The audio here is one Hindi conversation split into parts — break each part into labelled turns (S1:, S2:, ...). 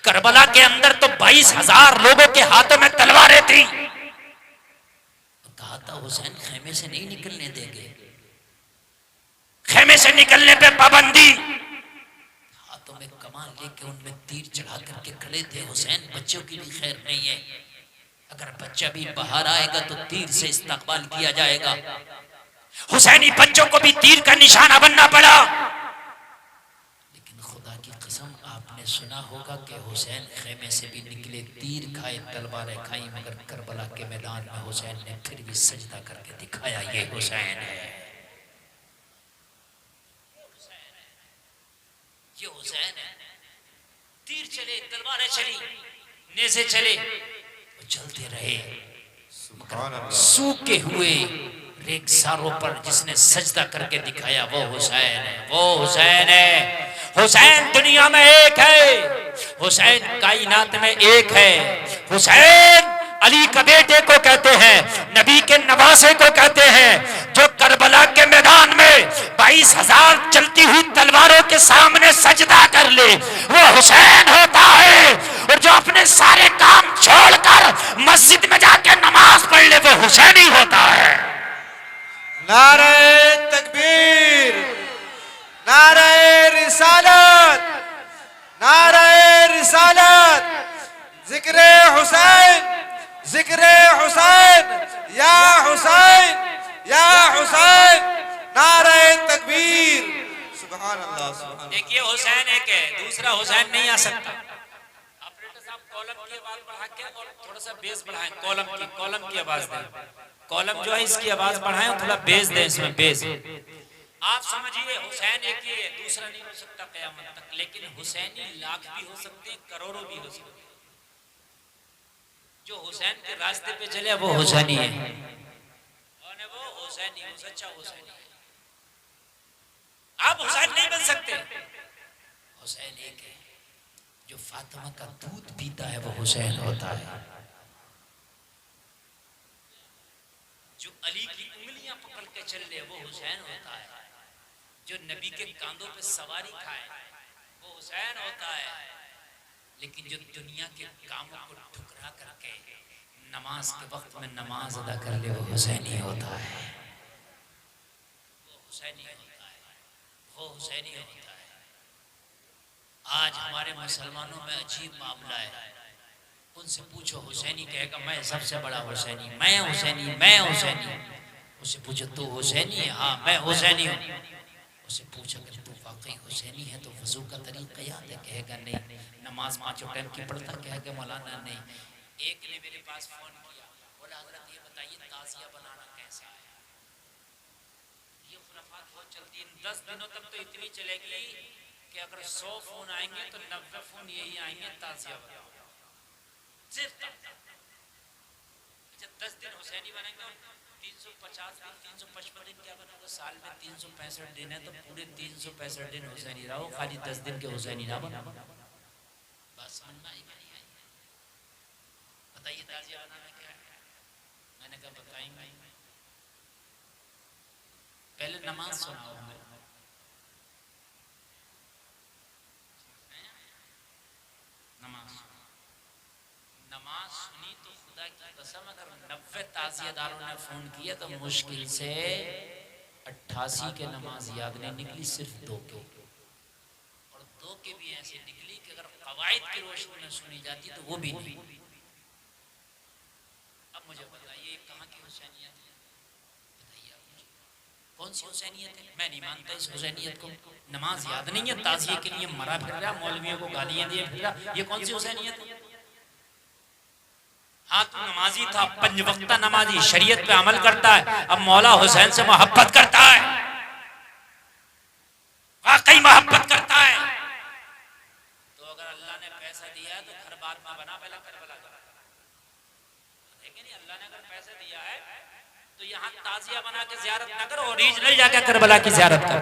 S1: करबला के अंदर तो 22,000 लोगों के हाथों में तलवारें थी। कहा था हुसैन खेमे से नहीं निकलने देंगे, खेमे से निकलने पे पाबंदी। हाथों में कमान लेके उनमें तीर चढ़ा करके खड़े थे। हुसैन बच्चों की भी खैर नहीं है, अगर बच्चा भी बाहर आएगा तो तीर से इस्तकबाल किया जाएगा। हुसैनी बच्चों को भी तीर का निशाना बनना पड़ा। लेकिन खुदा की कसम आपने सुना होगा कि हुसैन खेमे से भी निकले, तीर खाए, तलवारें खाई, मगर करबला के मैदान में हुसैन ने फिर भी सजदा करके दिखाया, ये हुसैन है, ये हुसैन है। तीर चले, तलवारें चली, नेज़े चले, वो चलते रहे, मगर सूखे हुए रेगिस्तानों पर जिसने सजदा करके दिखाया वो हुसैन है, वो हुसैन है। हुसैन दुनिया में एक है, हुसैन कायनात में एक है। हुसैन अली का बेटे को कहते हैं, नबी के नवासे को कहते हैं। जो करबला के मैदान में 22,000 चलती हुई तलवारों के सामने सजदा कर ले, वो हुसैन होता है। और जो अपने सारे काम छोड़कर मस्जिद में जाके नमाज पढ़ ले, वो हुसैन ही होता है।
S2: नारे तकबीर, नारे रिसालत, नारे रिसालत, जिक्रे हुसैन, जिक्रे हुसैन, या हुसैन, या हुसैन, नारे तकबीर, सुभान अल्लाह, सुभान अल्लाह।
S1: देखिए हुसैन एक है, दूसरा हुसैन नहीं आ सकता। ऑपरेटर साहब कॉलम की आवाज बढ़ा के और थोड़ा सा बेस बढ़ाएं, कॉलम की आवाज दें। कॉलम जो है इसकी आवाज बढ़ाएं और थोड़ा बेस दें, इसमें बेस। आप समझिए हुसैन एक ही है, दूसरा नहीं हो सकता क़यामत तक। लेकिन हुसैनी लाख भी हो सकते हैं, करोड़ों भी हो सकते हैं। जो हुसैन के रास्ते पे चले वो हुसैनी है, और वो हुसैनी, वो सच्चा हुसैनी है। आप हुसैन नहीं बन सकते। हुसैन एक है, जो फातिमा का दूध पीता है वो हुसैन होता है। जो अली की उंगलियां पकड़ के चल ले वो हुसैन होता है। जो नबी के कांधों पे सवारी खाए वो हुसैन होता है। लेकिन जो दुनिया के कामों को ठुकरा करके नमाज के वक्त में नमाज अदा कर ले वो हुसैनी होता है, वो हुसैनी होता है, वो हुसैनी होता है। आज हमारे मुसलमानों में अजीब मामला है। उनसे पूछो, हुसैनी कहेगा मैं सबसे बड़ा हुसैनी, मैं हुसैनी, मैं हुसैनी। उससे पूछो तू हुसैनी है? हाँ मैं हुसैनी हूँ। उससे पूछो कि तू वाकई हुसैनी है तो वजू का तरीका याद है? कहेगा नहीं। नमाज 5 टाइम की पढ़ता? कहेगा मौलाना नहीं। एक ने मेरे पास फोन किया, बोला हजरत ये बताइए ताज़िया बनाना कैसा है? ये खुराफात बहुत चलती है। 10 दिनों तक तो इतनी चलेगी कि अगर 100 फोन आएंगे तो 90 फोन यही आएंगे, ताज़िया बनाओ। अच्छा 10 दिन हुसैनी बनेंगे और 350 दिन, 355 दिन क्या बनोगे? साल में 365 दिन है तो पूरे 365 दिन हुसैनी रहो, खाली 10 दिन के हुसैनी ना बनो। बस समझ में आई नहीं आई? बताइए ताज़िया बनाना क्या है? मैंने कहा बताएंगे, पहले नमाज सुनाओ हमें। नमाज सुनी तो खुदा की कसम अगर 90 ताज़ियादारों ने फोन किया तो मुश्किल से 88 के नमाज याद नहीं निकली, सिर्फ 2 के। और 2 के भी ऐसे निकली कि अगर कवायद की रोशनी में सुनी जाती तो वो भी नहीं। अब मुझे बताइए कहाँ की हुसैनियत है? बताइए आप मुझे, कौन सी हुसैनियत है? मैं नहीं मानता इस हुसैनियत को। नमाज याद नहीं है, ताज़िये के लिए मरा फिर रहा, मौलवियों को गालियां दिए फिर रहा, ये कौन सी हुसैनियत है? हाँ तू नमाजी था, 5 वक्ता नमाजी, शरीयत पे अमल करता है, अब मौला हुसैन से मोहब्बत करता है, वाकई मोहब्बत करता है। तो अगर अल्लाह ने पैसा दिया है तो घर बार में बना, पहला करबला का। लेकिन अल्लाह ने अगर पैसा दिया है तो यहाँ ताजिया बना के ज़ियारत ना करो, ओरिजिनल जाकर करबला की ज़ियारत करो।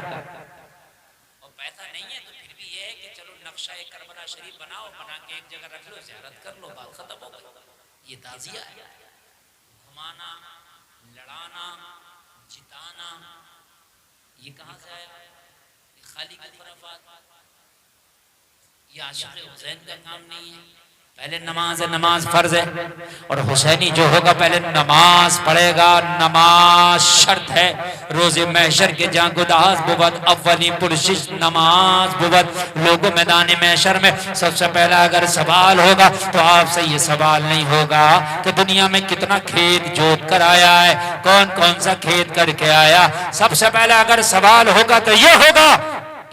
S1: और पैसा नहीं है तो फिर भी ये है कि चलो नक्शा करबला शरीफ बनाओ, बना के एक जगह रख लो, ज़ियारत कर लो, बात खत्म हो गई। ये ताजिया है। घुमाना, लड़ाना, जिताना, ये कहाँ से आया? खाली की खुराफात। ये आशिक़ हुसैन का काम नहीं है। पहले नमाज है, नमाज फर्ज है, और हुसैनी जो होगा पहले नमाज पढ़ेगा। नमाज शर्त है। रोजे महशर के जहाँ गुदास बुवत अव्वली पुरशिश नमाज बुवत। लोगों मैदान महशर में सबसे पहला अगर सवाल होगा तो आपसे ये सवाल नहीं होगा कि दुनिया में कितना खेत जोत कर आया है, कौन कौन सा खेत करके आया। सबसे पहला अगर सवाल होगा तो ये होगा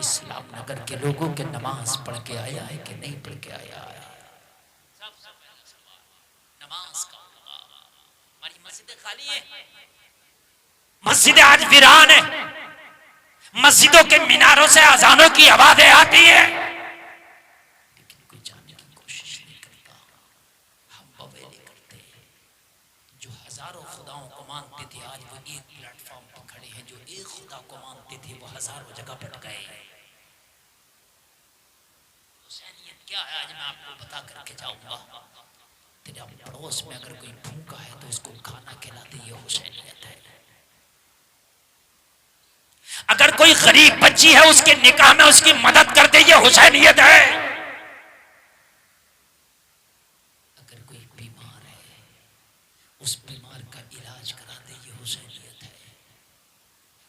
S1: इस्लाम नगर के लोगों के नमाज पढ़ के आया है कि नहीं पढ़ के आया है। खाली है, मस्जिदें आज वीरान है, मस्जिदों के मीनारों से अजानों की आवाजें आती है, लेकिन कोई जाने की कोशिश नहीं करता। हम बवेले करते हैं। जो हजारों खुदाओं को मानते थे आज वो एक प्लेटफॉर्म पर खड़े हैं। जो एक खुदा को मानते थे वो हजारों जगह पर गए। हुसैनियत क्या है आज मैं आपको बता करके जाऊंगा। तेरे पड़ोस में अगर कोई भूखा है तो उसको खाना खिलाते, ये हुसैनियत है। अगर कोई गरीब बच्ची है उसके निकाह में उसकी मदद कर दे, ये हुसैनियत है। अगर कोई बीमार है उस बीमार का इलाज करा दे, ये हुसैनियत है।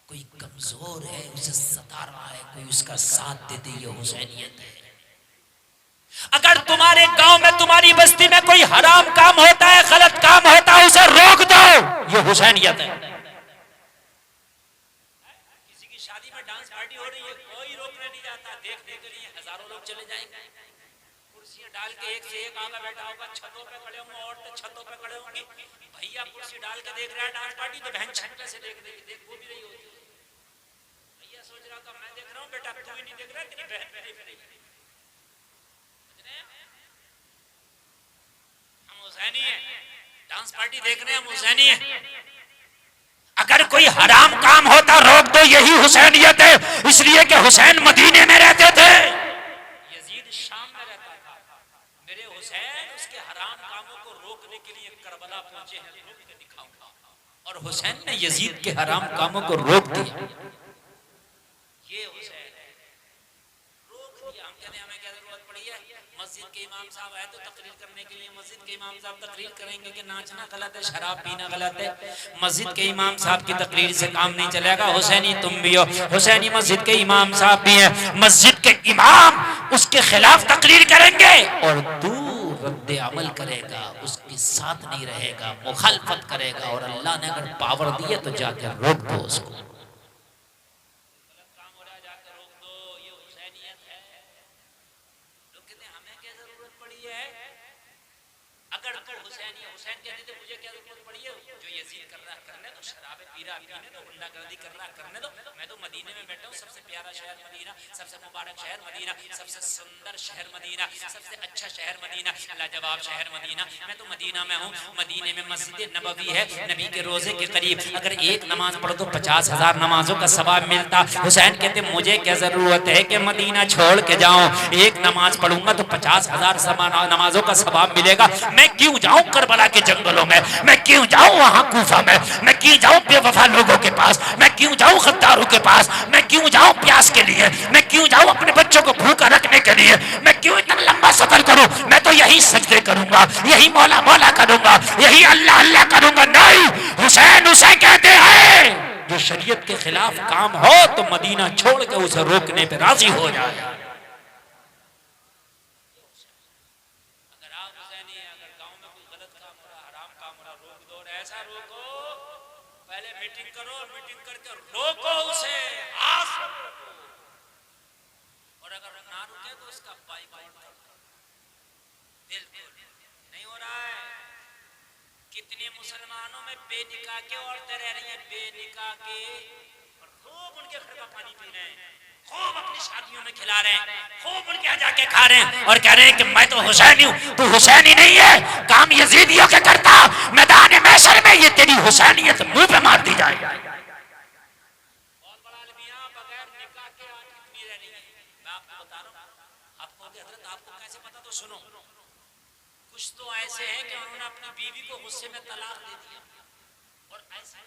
S1: कोई कमजोर है उसे सता रहा है, कोई उसका साथ दे दे, ये हुसैनियत है। अगर तुम्हारे गांव में तुम्हारी बस्ती में कोई हराम काम होता है, गलत काम होता है, उसे रोक दो, ये हुसैनियत है। किसी की शादी में डांस पार्टी हो रही है, कोई रोकने नहीं जाता। देखने के लिए हजारों लोग चले जाएंगे। कुर्सियां डाल के एक से एक आगे बैठा होगा, छतों पे खड़े होंगे, औरतें छतों पे खड़े होंगी। भैया कुर्सी डाल के देख रहा है डांस पार्टी, तो बहन छत पे से देख रही, देख वो भी रही होती। भैया सोच रहा था मैं देख रहा हूँ, बेटा तू ही नहीं देख रहा, तेरी बहन भी देख रही है। हुसैनी है, डांस पार्टी देख रहे हैं, हम हुसैनी है। अगर कोई हराम काम होता रोक दो, यही हुसैनियत है। इसलिए कि हुसैन मदीने में रहते थे, यजीद शाम में रहता था। मेरे हुसैन उसके हराम कामों को रोकने के लिए करबला पहुंचे हैं, रोक के दिखाऊंगा। और हुसैन ने यजीद के हराम कामों को रोक दिया। ये हुसैन रोक दिया। हम कहने हमें क्या जरूरत पड़ी है? मस्जिद के इमाम साहब आए तो तकरीर करने के लिए मस्जिद के इमाम साहब तकरीर करेंगे कि नाचना गलत है, शराब पीना गलत है। मस्जिद के इमाम साहब की तकरीर से काम नहीं चलेगा। हुसैनी तुम भी हो, हुसैनी मस्जिद के इमाम साहब भी हैं। मस्जिद के इमाम उसके खिलाफ तकरीर करेंगे और तू रद्द अमल करेगा, उसके साथ नहीं रहेगा, मुखालफत करेगा। और अल्लाह ने अगर पावर दी है तो जाकर रोक दो उसको। हुसैन कहते थे मुझे क्या जरूरत पड़ी है? जो यजीद कर रहा करने दो, शराबे पी रहा पीने दो, गुंडागर्दी कर रहा करने दो। मैं तो मदीने में बैठा हूँ, सबसे प्यारा शहर मदीना, सबसे मुबारक शहर मदीना, सबसे सुंदर शहर मदीना, सबसे अच्छा शहर मदीना, लाजवाब शहर मदीना। मैं तो मदीना में हूँ। मदीने में मस्जिद नबवी है, नबी के रोजे के करीब। अगर एक नमाज पढ़ो तो 50,000 नमाजों का सवाब मिलता। हुसैन कहते मुझे क्या जरूरत है कि मदीना छोड़ के जाऊं? एक नमाज पढ़ूंगा तो 50,000 नमाजों का सवाब मिलेगा। मैं क्यों जाऊं करबला के जंगलों में? मैं क्यों जाऊं वहां कूफा में? मैं क्यों जाऊं बेवफा लोगों के पास? मैं क्यों जाऊं गद्दारों के पास? मैं क्यों जाऊं प्यास के लिए? मैं क्यों जाऊं अपने बच्चों को भूखा रखने के लिए? मैं क्यों इतना लंबा सफर करूं? मैं तो यही सजदे करूंगा, यही मौला मौला करूंगा, यही अल्लाह अल्लाह करूंगा। नहीं, हुसैन उसे कहते हैं जो शरीयत के खिलाफ काम हो तो मदीना छोड़ के उसे रोकने पे राजी हो जाए। ऐसा रोको, पहले मीटिंग करो, मीटिंग करके रोको उसे, और अगर ना रुके तो उसका बाइकआउट करो। बिल्कुल नहीं हो रहा है। कितने मुसलमानों में बेनिकाह के औरतें रह रही हैं, बेनिकाह के, और खूब उनके घर का पानी पी रहे हैं, खूब अपनी शादियों में खिला रहे हैं, खूब उनके यहाँ जाके खा रहे हैं और कह रहे हैं कि मैं तो हुसैनी हूँ। तू हुसैनी नहीं है, काम यजीदियों के करता। मैदान महशर में ये तेरी हुसैनियत मुंह पे मार दी जाए। बहुत बड़ा अलमिया बगैर निकाह के आज कितनी रह रही है। मैं आपको बता रहा हूँ। आपको हजरत आपको कैसे पता? तो सुनो, कुछ तो ऐसे हैं कि उन्होंने अपनी बीवी को गुस्से में तलाक दे दिया और ऐसे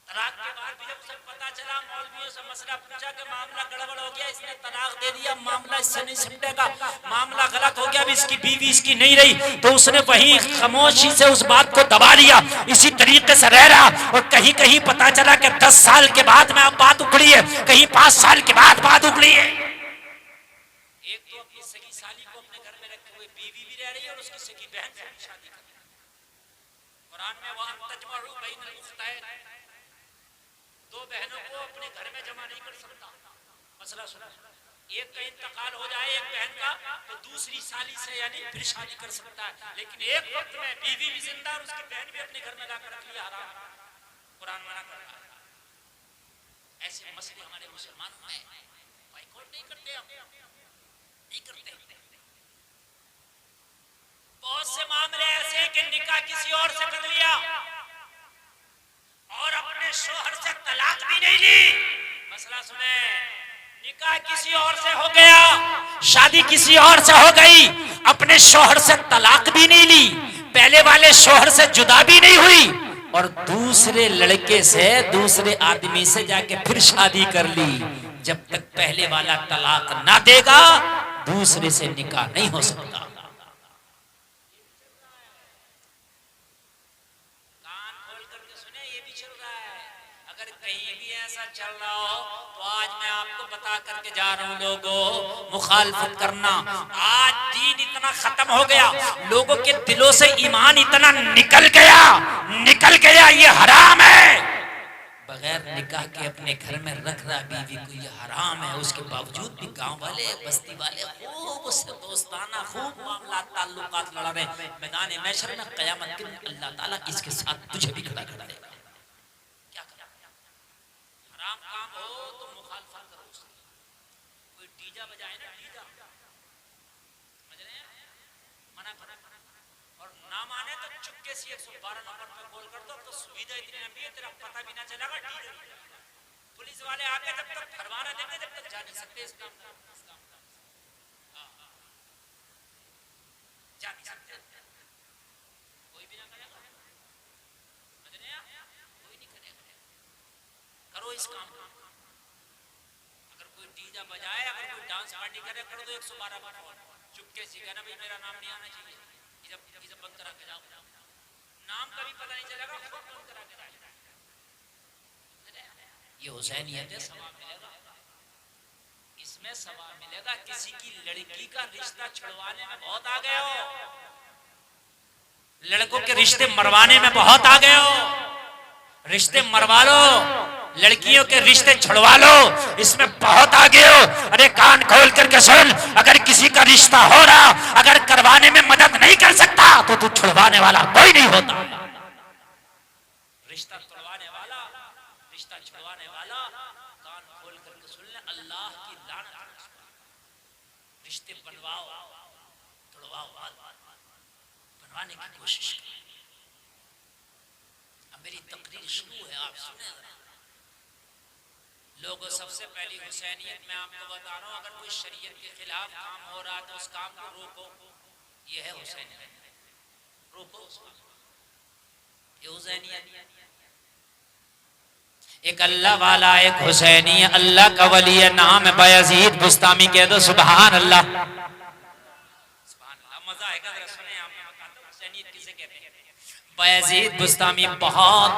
S1: तलाक के बाद भी जब उसे पता चला, मौलवियों से मसला पूछा कि मामला गड़बड़ हो गया, इसने तलाक दे दिया, मामला इससे नहीं सिमटेगा, मामला गलत हो गया, अब इसकी बीवी इसकी नहीं रही, तो उसने वहीं खामोशी से उस बात को दबा लिया, इसी तरीके से रह रहा। और कहीं कहीं पता चला कि 10 साल के बाद में अब बात उखड़ी है, कहीं 5 साल के बाद बात उखड़ी है। एक तो अपनी सगी साली को अपने घर में रखे हुए बीवी भी रह रही है और उसकी सगी बहन से भी शादी कर रही है। कुरान में वहां तजमअ बैनल उख्तैन, दो बहनों को अपने घर में जमा नहीं कर सकता। मसला सुना, एक का इंतकाल हो जाए एक बहन का, तो दूसरी साली से यानी फिर शादी कर सकता है, लेकिन एक वक्त में बीवी भी जिंदा और उसकी बहन भी अपने घर में लाकर रख लिया, हराम। कुरान मना करता है। ऐसे मसले हमारे मुसलमानों में बाइकआउट नहीं करते, हम नहीं करते। बहुत से मामले ऐसे कि निकाह किसी और से कर लिया और अपने शोहर से तलाक भी नहीं ली। मसला सुने, निकाह किसी और से हो गया, शादी किसी और से हो गई, अपने शोहर से तलाक भी नहीं ली, पहले वाले शोहर से जुदा भी नहीं हुई और दूसरे लड़के से, दूसरे आदमी से जाके फिर शादी कर ली। जब तक पहले वाला तलाक ना देगा, दूसरे से निकाह नहीं हो सकता। चल रहा हो तो आज मैं आपको बता करके जा रहा हूं, लोगों मुखालफत करना। आज दीन इतना खत्म हो गया, लोगों के दिलों से ईमान इतना निकल गया, ये हराम है। बगैर निकाह के अपने घर में रख रहा बीवी को, ये हराम है। उसके बावजूद भी गांव वाले, बस्ती वाले खूब उससे दोस्ताना, खूब मामला ताल्लुकात लड़ा रहे। मैदान महशर में क़यामत के दिन अल्लाह ताला इसके साथ तुझे भी खड़ा कर देगा। काम हो तो मुखालफत करो उसकी। कोई डीजा बजाए ना, डीजा समझ रहे हैं, मना करो और ना माने तो चुपके से 112 नंबर पे कॉल कर दो। तो सुविधा इतनी लंबी है, तेरा पता भी ना चलेगा। डीजा पुलिस वाले आके जब तक फरमाना देंगे जब तक जा नहीं सकते इस काम को, जा नहीं सकते, कोई भी ना करेगा। समझ रहे हैं, कोई नहीं करेगा। करो इस काम को। डीजा बजाए, अगर कोई डांस पार्टी करे, कर दो 112 पर फोन, चुपके से कहना भाई मेरा नाम नहीं आना चाहिए, ये बंद करा के जाओ, नाम का भी पता नहीं चलेगा, खूब बंद करा के जाओ। ये हुसैनियत है, सवाब मिलेगा, इसमें सवाब मिलेगा। किसी की लड़की का रिश्ता छुड़वाने में बहुत आ गए हो, लड़कों के रिश्ते मरवाने में बहुत आ गए हो। रिश्ते मरवा लो, लड़कियों के रिश्ते छुड़वा लो, इसमें बहुत आगे हो। अरे कान खोल करके सुन, अगर किसी का रिश्ता हो रहा, अगर करवाने में मदद नहीं कर सकता तो तू छुड़वाने वाला कोई नहीं होता। रिश्ता तोड़वाने वाला, रिश्ता छुड़वाने वाला, कान खोल करके सुन ले, अल्लाह की लानत। रिश्ते बनवाओ, तोड़वाओ, बनवाने की कोशिश करो। अब मेरी तकरीर शुरू है, आप सुने। लोगों, सबसे पहली हुसैनियत मैं आपको बता रहा हूँ, अगर कोई शरीयत के खिलाफ काम हो रहा तो उस काम को रोको। ये है हुसैनियत, रोको उस काम को। ये हुसैनियत। एक अल्लाह वाला, एक हुसैनी, अल्लाह का वली है, नाम है बायजीद बुस्तामी। कह दो सुभान अल्लाह। सुभान अल्लाह, मजा आएगा जरा सुने। आप हुसैनियत किसे कहते हैं? बायजीद बुस्तामी बहुत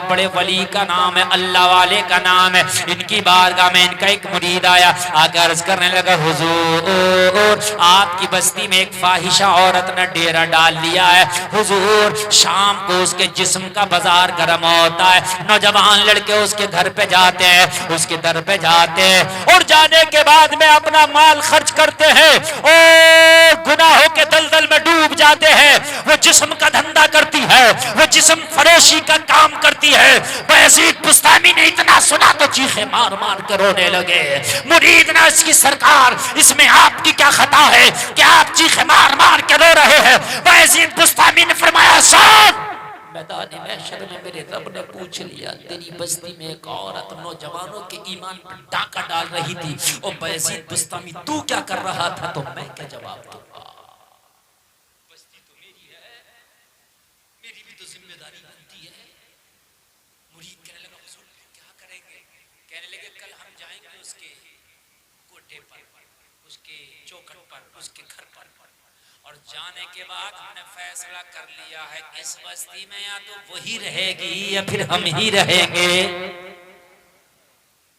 S1: बड़े वली का नाम है, अल्लाह वाले का नाम है। इनकी बारगाह में इनका एक मुरीद आया, आकर अर्ज करने लगा, हुजूर आपकी बस्ती में एक फाहिशा औरत ने डेरा डाल लिया है। हुजूर शाम को उसके जिस्म का बाजार गर्म होता है, नौजवान लड़के उसके घर पे जाते हैं, उसके दर पे जाते हैं और जाने के बाद में अपना माल खर्च करते हैं और गुनाहों के दलदल में डूब जाते हैं। वो जिस्म का धंधा करती है, वो जिस्म फरोशी का काम करती है। बायजीद बुस्तामी ने इतना सुना तो चीखे मार मार कर रोने लगे। मुरीद ने इसकी सरकार, इसमें आपकी क्या खता है कि आप चीखे मार मार के रो रहे हैं? बायजीद बुस्तामी ने फरमाया, साहब मैदान महशर में मेरे रब ने पूछ लिया, तेरी बस्ती में एक औरत नौजवानों के ईमान पर डाका डाल रही थी, और बायजीद बुस्तामी तू क्या कर रहा था? तो मैं क्या जवाब दूंगा? बस्ती तो मेरी है, मेरी भी तो जिम्मेदारी बनती है। मुरीद कहने लगा, पर, उसके घर पर। और जाने के बाद हमने फैसला कर लिया है इस बस्ती में या तो वही रहेगी या फिर हम ही रहेंगे।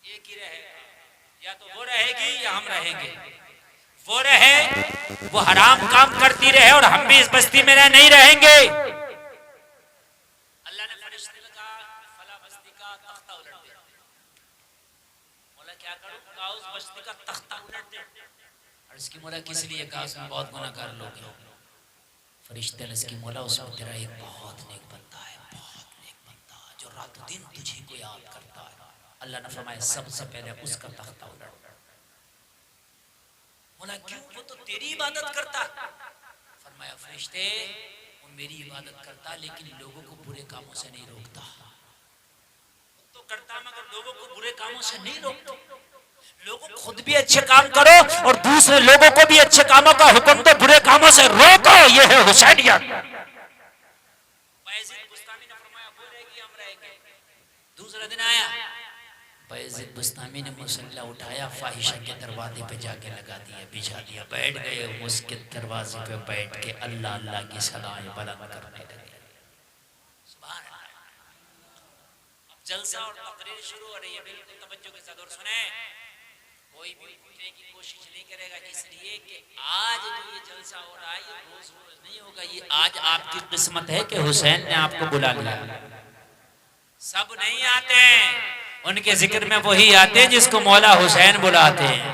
S1: एक ही रहेगा, या तो वो रहेगी या हम रहेंगे। वो रहे, वो हराम काम करती रहे और हम भी इस बस्ती में नहीं रहेंगे। अल्लाह ने फरिश्ते को कहा फला बस्ती का तख्ता उलट दे। बोला क्या करूं? कहा उस बस्ती का तख्ता उलट दे। और इसकी मौला किस लिए? कहा उसमें बहुत गुनाहगार लोग हैं। फरिश्ते ने इसकी मौला उसमें तेरा एक बहुत नेक बंदा है, बहुत नेक बंदा जो रातों दिन तुझे को याद करता है। अल्लाह ने फरमाया सबसे पहले उसका तख्ता उलट। बोला क्यों? वो तो तेरी इबादत करता। फरमाया फरिश्ते वो मेरी इबादत करता लेकिन लोगों को बुरे कामों से नहीं रोकता। तो करता मगर लोगों को बुरे कामों से नहीं रोकता। लोगों खुद भी अच्छे काम करो और दूसरे लोगों को भी अच्छे कामों का हुक्म दो, बुरे कामों से रोको। ये है हुसैनियत। बायजीद बुस्तामी ने फरमाया वो रहेगी हम रहेंगे। दूसरा दिन आया, बायजीद बुस्तामी ने मुसल्ला उठाया, फाहिशा के दरवाजे पे जाके लगा दिया, बिछा दिया, बैठ गए। उसके दरवाजे पे बैठ के अल्लाह अल्लाह की सलाएं बुलंद करने लगे। सुभान अल्लाह। अब जलसा और तकरीर शुरू हो रही है, बिल्कुल तवज्जो के साथ और सुने। कोई भी उठने की कोशिश नहीं करेगा, इसलिए कि आज जो ये जलसा हो रहा है ये रोज रोज नहीं होगा। ये आज आपकी किस्मत है कि हुसैन ने आपको बुला लिया। सब नहीं आते हैं, उनके जिक्र में वही आते हैं जिसको मौला हुसैन बुलाते हैं।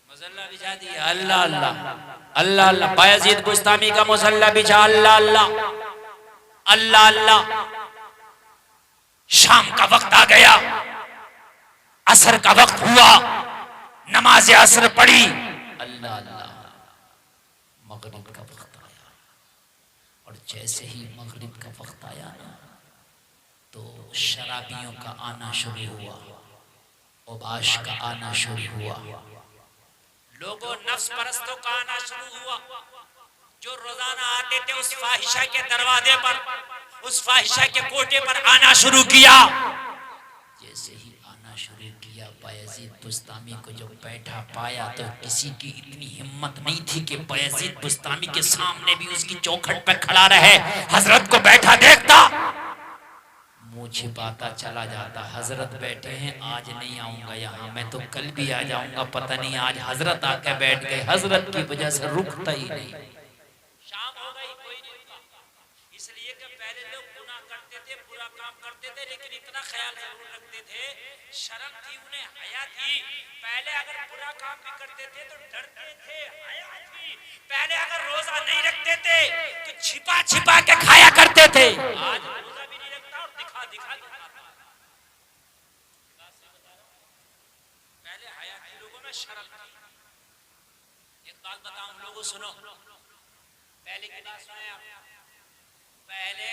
S1: मुसल्ला बिछा दिया, अल्लाह अल्लाह अल्लाह अल्लाह। बायजीद बुस्तामी का मुसल्ला बिछा, अल्लाह अल्लाह अल्लाह अल्लाह। शाम का वक्त आ गया, असर का वक्त हुआ, नमाज असर पढ़ी, अल्लाह अल्लाह। मगरिब का वक्त आया और जैसे ही मगरिब का वक्त आया ना तो शराबियों का आना शुरू हुआ, ओबाश का आना शुरू हुआ, लोगों नफ्स परस्तों का आना शुरू हुआ, जो रोजाना आते थे उस फाहिशा के दरवाजे पर, उस फाहिशा के कोटे पर आना शुरू किया। जैसे ही आना शुरू किया, बायजीद बुस्तामी को जब बैठा पाया तो किसी की इतनी हिम्मत नहीं थी कि बायजीद बुस्तामी के सामने भी उसकी चौखट पर खड़ा रहे। हजरत को बैठा देखता, मुंह छिपाता चला जाता। हजरत बैठे हैं, आज नहीं आऊंगा यहाँ, मैं तो कल भी आ जाऊंगा, पता नहीं आज हजरत आके बैठ गए। हजरत की वजह से रुकता ही नहीं। शाम हो गई, कोई नहीं रुका, इसलिए कि पहले लोग गुनाह करते थे, बुरा काम करते थे, लेकिन इतना ख्याल जरूर रखते थे, शर्म थी उन्हें, हया थी। पहले अगर बुरा काम भी करते थे तो डरते थे, हया थी। पहले अगर रोजा नहीं रखते थे तो छिपा छिपा के खाया करते थे। आज रोजा भी नहीं रखता और दिखा दिखा के खाता। पहले हया थी लोगों में, शर्म थी। एक बात बताऊं लोगों, सुनो, पहले की बात सुने आप। पहले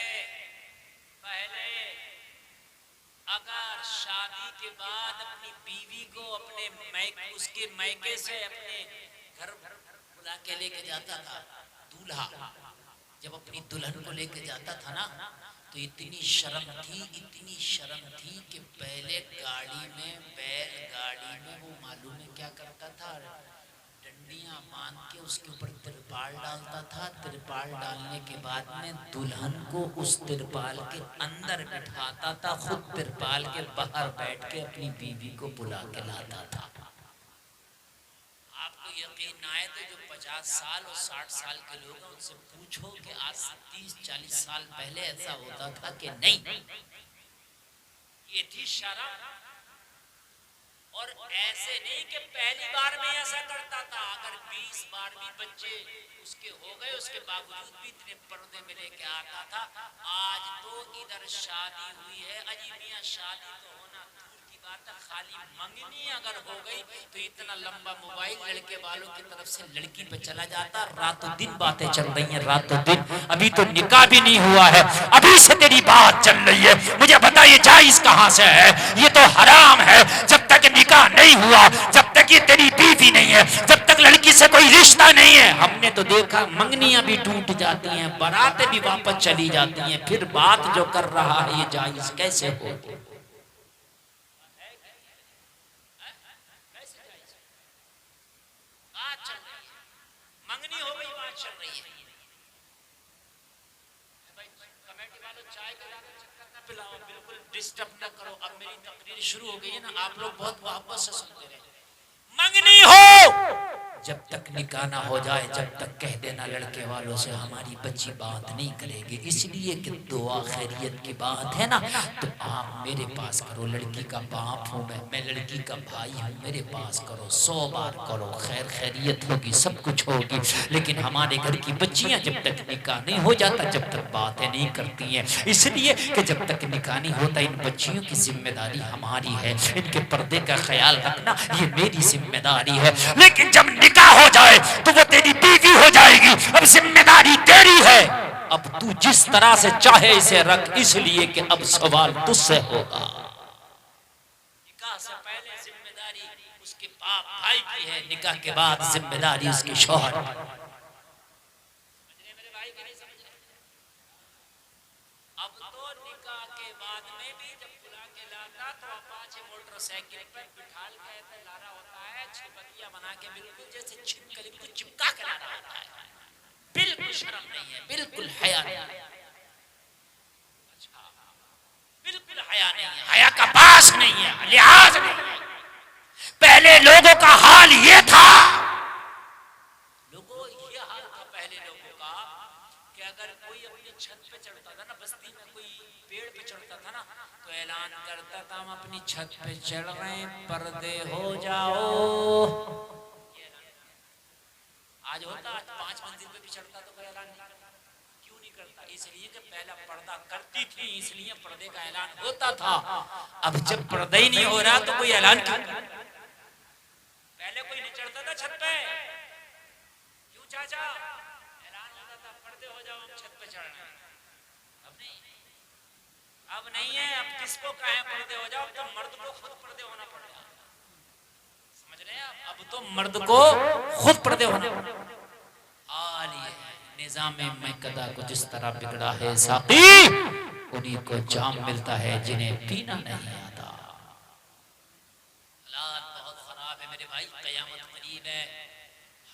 S1: अगर शादी के बाद अपनी बीवी को अपने उसके मैके से अपने घर बुला के लेके जाता था, दूल्हा जब अपनी दुल्हन को लेके जाता था ना तो इतनी शर्म थी कि पहले गाड़ी में, बैलगाड़ी में वो मालूम है क्या करता था, डंडियां बांध के उसके ऊपर तिरपाल डालता था। तिरपाल डालने के बाद में दुल्हन को उस तिरपाल के अंदर बिठाता था, खुद तिरपाल के बाहर बैठ के अपनी बीवी को बुला के लाता था। आपको यकीन ना आए तो जो 50 साल और 60 साल के लोग हैं उनसे पूछो कि आज 30-40 साल पहले ऐसा होता था कि नहीं। ये थी शर्म। और ऐसे नहीं कि पहली बार में ऐसा करता था, अगर 20 बार भी बच्चे उसके हो गए उसके बावजूद भी इतने पर्दे में लेके आता था। आज तो इधर शादी हुई है, अजी मियां शादी तो होना दूर की बात है, खाली मंगनी अगर हो गई तो इतना लंबा मोबाइल लड़के वालों की तरफ से लड़की पे चला जाता। रातों दिन बातें चल रही हैं, रातों दिन। अभी तो निकाह भी नहीं हुआ है, अभी से तेरी बात चल रही है। मुझे बता ये जायज कहां से है? ये तो हराम है। जब तक निकाह नहीं हुआ, जब तक ये तेरी बीवी नहीं है, जब तक लड़की से कोई रिश्ता नहीं है। हमने तो देखा मंगनियां भी टूट जाती हैं, बारातें भी वापस चली जाती हैं, फिर बात जो कर रहा है ये जायज कैसे हो? बात चल बात चल रही है। भाई कमेटी वालों चाय का चक्कर ना पिलाओ, बिल्कुल डिस्टर्ब ना करो। अब मेरी तकरीर शुरू हो गई है ना, आप लोग बहुत मोहब्बत से सुनते रहे। मंगनी हो जब तक निकाह ना हो जाए, जब तक कह देना लड़के वालों से हमारी बच्ची बात नहीं करेगी, इसलिए कि दुआ खैरियत की बात है ना, तो आप मेरे पास करो। लड़की का बाप हूँ मैं लड़की का भाई हूँ, मेरे पास करो, 100 बार करो, खैर खैरियत होगी, सब कुछ होगी। लेकिन हमारे घर की बच्चियां जब तक निकाह नहीं हो जाता, जब तक बातें नहीं करती हैं, इसलिए कि जब तक निकाह नहीं होता, इन बच्चियों की जिम्मेदारी हमारी है, इनके पर्दे का ख्याल रखना ये मेरी जिम्मेदारी है। लेकिन जब निकाह हो जाए तो वो तेरी बीवी हो जाएगी, अब जिम्मेदारी तेरी है। अब तू जिस तरह से चाहे इसे रख, इसलिए कि अब सवाल तुझसे होगा। निकाह से पहले जिम्मेदारी उसके बाप भाई की है, निकाह के बाद जिम्मेदारी उसके शौहर। मेरे भाई की नहीं समझ रहे? अब तो निकाह के बाद में भी जब बुला के लाता तो अपाचे मोटरसाइकिल पर बिठा के लाना होता है, छपतिया बना के, बिल्कुल जैसे छिपकली को चिपका के लाना होता है। बिल्कुल शर्म नहीं है, बिल्कुल हया नहीं है। अच्छा, बिल्कुल हया नहीं है, हया का पास नहीं है, लिहाज नहीं है। पहले लोगों का हाल ये था, लोगों ये हाल था पहले लोगों का कि अगर कोई अपनी छत पे चढ़ता था ना, बस्ती में कोई पेड़ पे चढ़ता था ना, तो ऐलान करता था हम अपनी छत पे चढ़ रहे हैं, पर्दे हो जाओ। आज होता, आज 5 मंजिल पे भी चढ़ता तो कोई ऐलान नहीं करता। क्यों नहीं करता? इसलिए कि पहला पर्दा करती थी, इसलिए पर्दे का ऐलान होता था। अब जब पर्दा ही नहीं हो रहा तो कोई ऐलान क्यों? पहले कोई नहीं चढ़ता था छत पे, क्यों चाचा? ऐलान होता था पर्दे हो जाओ, हम छत पे चढ़ रहे हैं। अब नहीं है, अब किसको कहें पर्दे हो जाओ, तो मर्द को खुद पर्दे होना पड़ेगा। समझ रहे हैं आप? अब तो मर्द को खुद पर्दे होना पड़ेगा। हाल ये है, निजाम मैकदा को जिस तरह बिगड़ा है साकी, उन्हीं को जाम मिलता है जिन्हें पीना नहीं आता। हालात बहुत खराब है मेरे भाई, कयामत करीब है।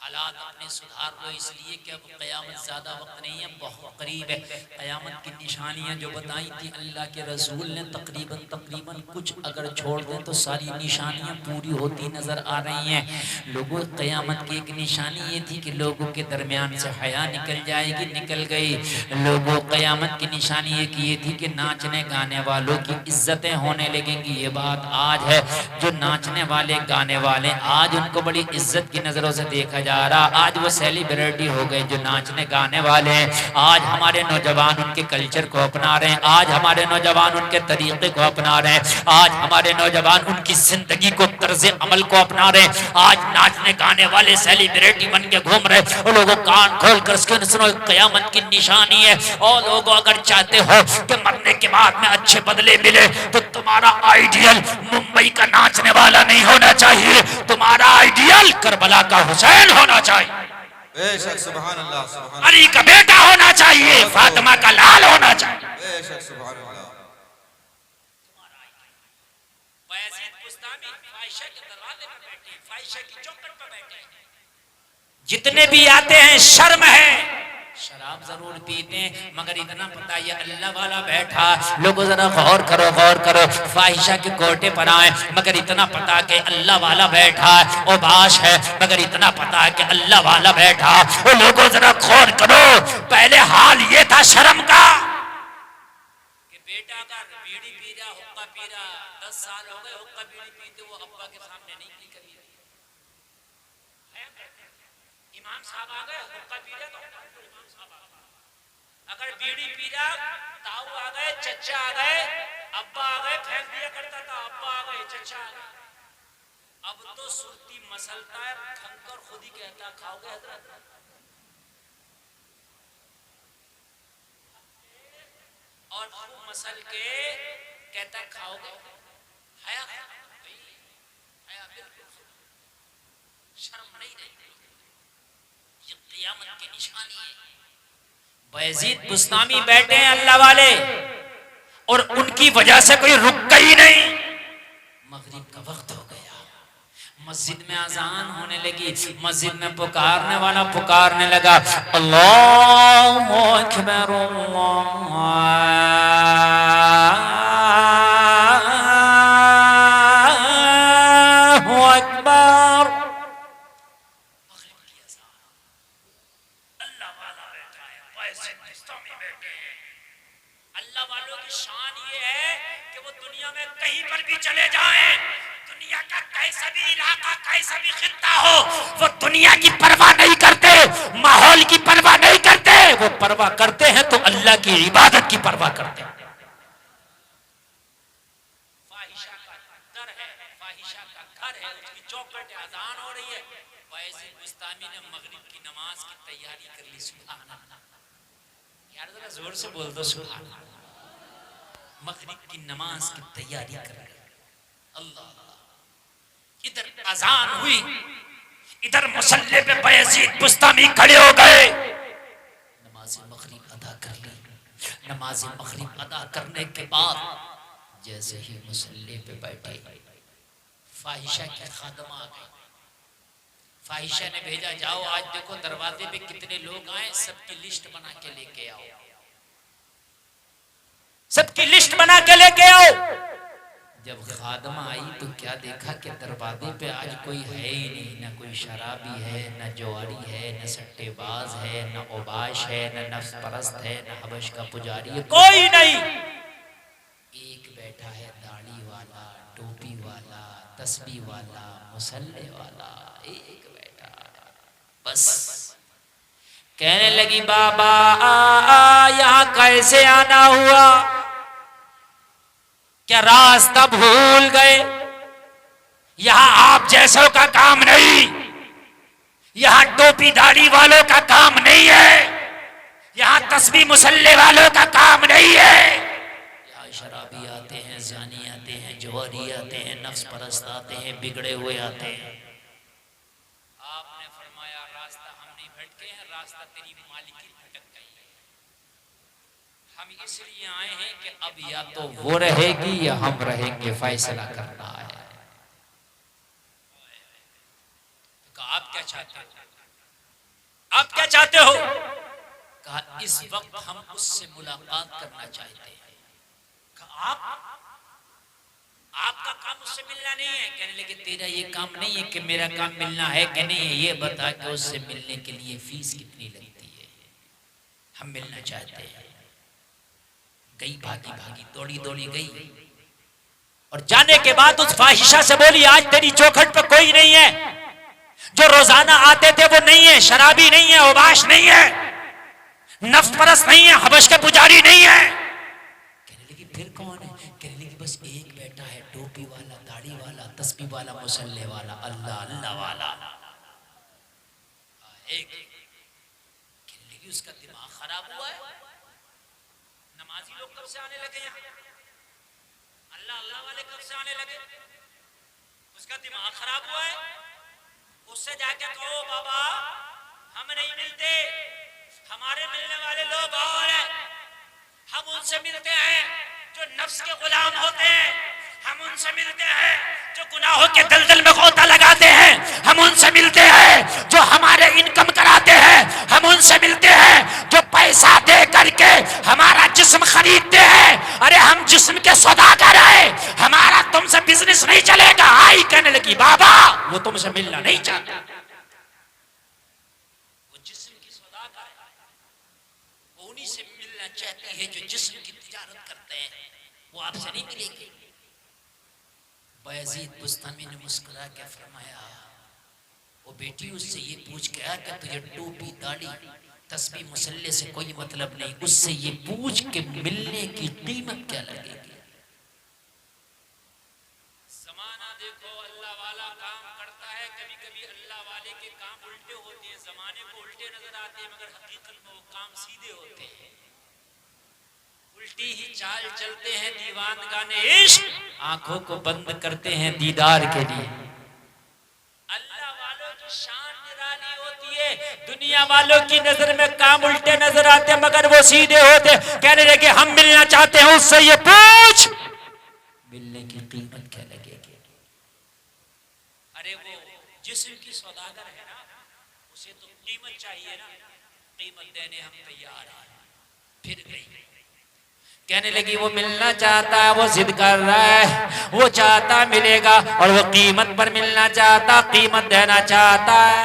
S1: हालात अपने सुधार लो, इसलिए कि अब क़यामत ज़्यादा वक्त नहीं है, बहुत करीब है। क़यामत की निशानियां जो बताई थी अल्लाह के रसूल ने, तकरीबन कुछ अगर छोड़ दें तो सारी निशानियां पूरी होती नज़र आ रही हैं। लोगों, क़यामत की एक निशानी ये थी कि लोगों के दरमियान से हया निकल जाएगी, निकल गई। लोगों, क़यामत की निशानी एक ये थी कि नाचने गाने वालों की इज्जतें होने लगेंगी। ये बात आज है, जो नाचने वाले गाने वाले आज उनको बड़ी इज्जत की नज़रों से देखा जा रहा। आज वो सेलिब्रिटी हो गए जो नाचने गाने वाले हैं। आज हमारे नौजवान उनके कल्चर को अपना रहे हैं, आज हमारे नौजवान उनके तरीके को अपना रहे हैं, आज हमारे नौजवान उनकी जिंदगी को, तर्ज अमल को अपना रहे हैं। आज नाचने गाने वाले सेलिब्रिटी बन के घूम रहे। और लोगों कान खोल कर सुनो, क़यामत की निशानी है। और लोगों, अगर चाहते हो कि मरने के बाद में अच्छे बदले मिले तो तुम्हारा आइडियल मुंबई का नाचने वाला नहीं होना चाहिए, तुम्हारा आइडियल करबला का हुसैन होना चाहिए,
S2: बेशक, सुभान अल्लाह, सुभान
S1: अली का बेटा होना चाहिए, फातिमा का लाल होना चाहिए।
S2: बेशक, सुभान अल्लाह।
S1: बायजीद बुस्तामी फाहिशा के दरवाजे पर बैठे, फाहिशा की चौखट पर बैठे। जितने भी आते हैं शर्म है, शराब जरूर पीते हैं, मगर इतना पता ये अल्लाह वाला बैठा। लोगों जरा गौर करो, गौर करो, फाहिशा के कोटे पर आए, मगर इतना पता कि अल्लाह वाला बैठा। ओ बाश है, मगर इतना पता है कि अल्लाह वाला बैठा। वो लोगों जरा गौर करो, पहले हाल ये था शर्म का कि बेटा का बीड़ी पी रहा, हुक्का पी रहा, 10 साल हो गए हुक्का बीड़ी पीते, वो अब्बा के सामने नहीं पी कभी। इमाम साहब आ गए, हुक्का पी रहे तो इमाम साहब आ गए। अगर बीड़ी पी रहा, ताऊ आ गए, चचा आ गए, अब्बा आ गए, फेंक दिया करता था, अब्बा आ गए, चचा आ गए। अब तो सुरती मसलता है, खंकर खुद ही कहता खाओगे हजरत, और खूब मसल के कहता खाओगे। हया, हया बिल्कुल शर्म नहीं रही। ये क़यामत की निशानी है। बायजीद बुस्तामी बैठे हैं अल्लाह वाले, और उनकी वजह से कोई रुक गई नहीं। मगरिब का वक्त हो गया, मस्जिद में अजान होने लगी, मस्जिद में पुकारने वाला पुकारने लगा, अल्लाहु अकबर अल्लाहु अकबर। अल्लाह वाला बैठा है, पैसे में बैठे हैं। अल्लाह वालों की शान ये है कि वो दुनिया में कहीं पर भी चले जाएं, दुनिया का कैसा भी इलाका कैसा भी खित्ता हो, वो दुनिया की परवाह नहीं करते, माहौल की परवाह नहीं करते, वो परवाह करते हैं तो अल्लाह की इबादत की परवाह करते हैं। फाहिशा का दर है, फाहिशा का घर है, उसकी चौखट अजान हो रही है, वैसे मुस्तामी ने मगरिब की नमाज की तैयारी कर ली। सुभान अल्लाह, यार जरा जोर से बोल दो सुभान अल्लाह। मगरिब की नमाज की तैयारी कर रहे हैं। अल्लाह, इधर अजान हुई, इधर मुसल्ले पे बयजीद बुस्तामी खड़े हो गए, नमाज मगरिब अदा कर ली। नमाज मगरिब अदा करने के बाद जैसे ही मुसल्ले पे बैठे, फाहिशा की खादमा आ गई। फाहिशा ने भेजा, जाओ आज देखो दरवाजे पे कितने लोग आए, सबकी लिस्ट बना के लेके आओ, सबकी लिस्ट बना के लेके आओ। जब खादमा आई तो क्या देखा कि दरवाजे पे आज कोई है ही नहीं, ना कोई शराबी है, ना जुआरी है, ना सट्टेबाज है, ना ओबाश है, ना नफ्स परस्त है, ना हबश का पुजारी है, कोई नहीं। एक बैठा है दाढ़ी वाला, टोपी वाला, तस्बीह वाला, मुसल्ले वाला, एक बैठा। बस कहने लगी, बाबा यहाँ कैसे आना हुआ? क्या रास्ता भूल गए? यहां आप जैसों का काम नहीं, यहां टोपी दाढ़ी वालों का काम नहीं है, यहां तस्बीह मुसल्ले वालों का काम नहीं है। यहां शराबी आते हैं, जानी आते हैं, जुआरी आते हैं, नफ्स परस्त आते हैं, बिगड़े हुए आते हैं। आपने फरमाया रास्ता हम नहीं भटके हैं, रास्ता तेरी मालिकी भटक गई है। हम इसलिए आए हैं कि अब या तो वो रहेगी या हम रहेंगे, फैसला करना है। तो आप क्या चाहते हो? आप क्या चाहते हो? कहा इस वक्त हम उससे मुलाकात करना चाहते हैं। कहा आपका काम उससे मिलना नहीं है। कहने लगे तेरा ये काम नहीं है कि मेरा काम मिलना है कि नहीं है, ये बता कि उससे मिलने के लिए फीस कितनी लगती है, हम मिलना चाहते हैं। गई, भागी भागी, दौड़ी दौड़ी गई और जाने के बाद उस फाहिशा से बोली, आज तेरी चौखट पे कोई नहीं है, जो रोजाना आते थे वो नहीं है, शराबी नहीं है, ओबाश नहीं है, नफ्स परस्त नहीं है, हबश का पुजारी नहीं है। कहने लगी फिर कौन है? कहने लगी बस एक बैठा है, टोपी वाला, दाढ़ी वाला, तस्बीह वाला, मुसल्ले वाला, अल्लाह अल्लाह वाला एक। कहने लगी उसका दिमाग खराब हुआ है। नमाजी लोग कब से आने लगे यहाँ? अल्लाह अल्लाह वाले कब से आने लगे? उसका दिमाग खराब हुआ है। उससे जाके कहो बाबा हम नहीं मिलते, हमारे मिलने वाले लोग और हैं, हम उनसे मिलते हैं जो नफ्स के गुलाम होते हैं, हम उनसे मिलते हैं जो गुनाहों के दलदल में गोता लगाते हैं, हम उनसे मिलते हैं जो हमारे इनकम कराते हैं, हम उनसे मिलते हैं जो पैसा दे करके हमारा जिस्म खरीदते हैं। अरे हम जिस्म के सौदागर हैं, हमारा तुमसे बिजनेस नहीं चलेगा। आई कहने लगी बाबा वो तुमसे मिलना नहीं चाहता, वो जिस्म की सौदागर है, वो उन्हीं से मिलना चाहती है जो जिस्म की तिजारत करते हैं, वो आपसे नहीं मिलेगी। बयजीद बुस्तामी ने मुस्कुरा के फरमाया, वो बेटी उससे ये पूछ के आया कि तुझे टोपी दाढ़ी तस्बीह मुसल्ले से कोई मतलब नहीं, उससे ये पूछ के मिलने की कीमत क्या लगेगी। जमाना देखो अल्लाह वाला काम करता है, कभी कभी अल्लाह वाले के काम उल्टे होते हैं, जमाने को उल्टे नजर आते हैं मगर हकीकत में वो काम सीधे होते हैं। उल्टी ही चाल चलते हैं दीवानगाने इश्क, आंखों को बंद करते हैं दीदार के लिए। अल्लाह वालों की शान निराली होती है, दुनिया वालों की नजर में काम उल्टे नजर आते हैं मगर वो सीधे होते। कहने लगे हम मिलना चाहते हैं, उससे ये पूछ मिलने की कीमत क्या लगेगी। अरे वो जिस्म की सौदागर है ना, उसे तो कीमत चाहिए ना, कीमत देने हम तैयार हैं। फिर गई, कहने लगी वो मिलना चाहता है, वो जिद कर रहा है, वो चाहता मिलेगा और वो कीमत पर मिलना चाहता, कीमत देना चाहता है।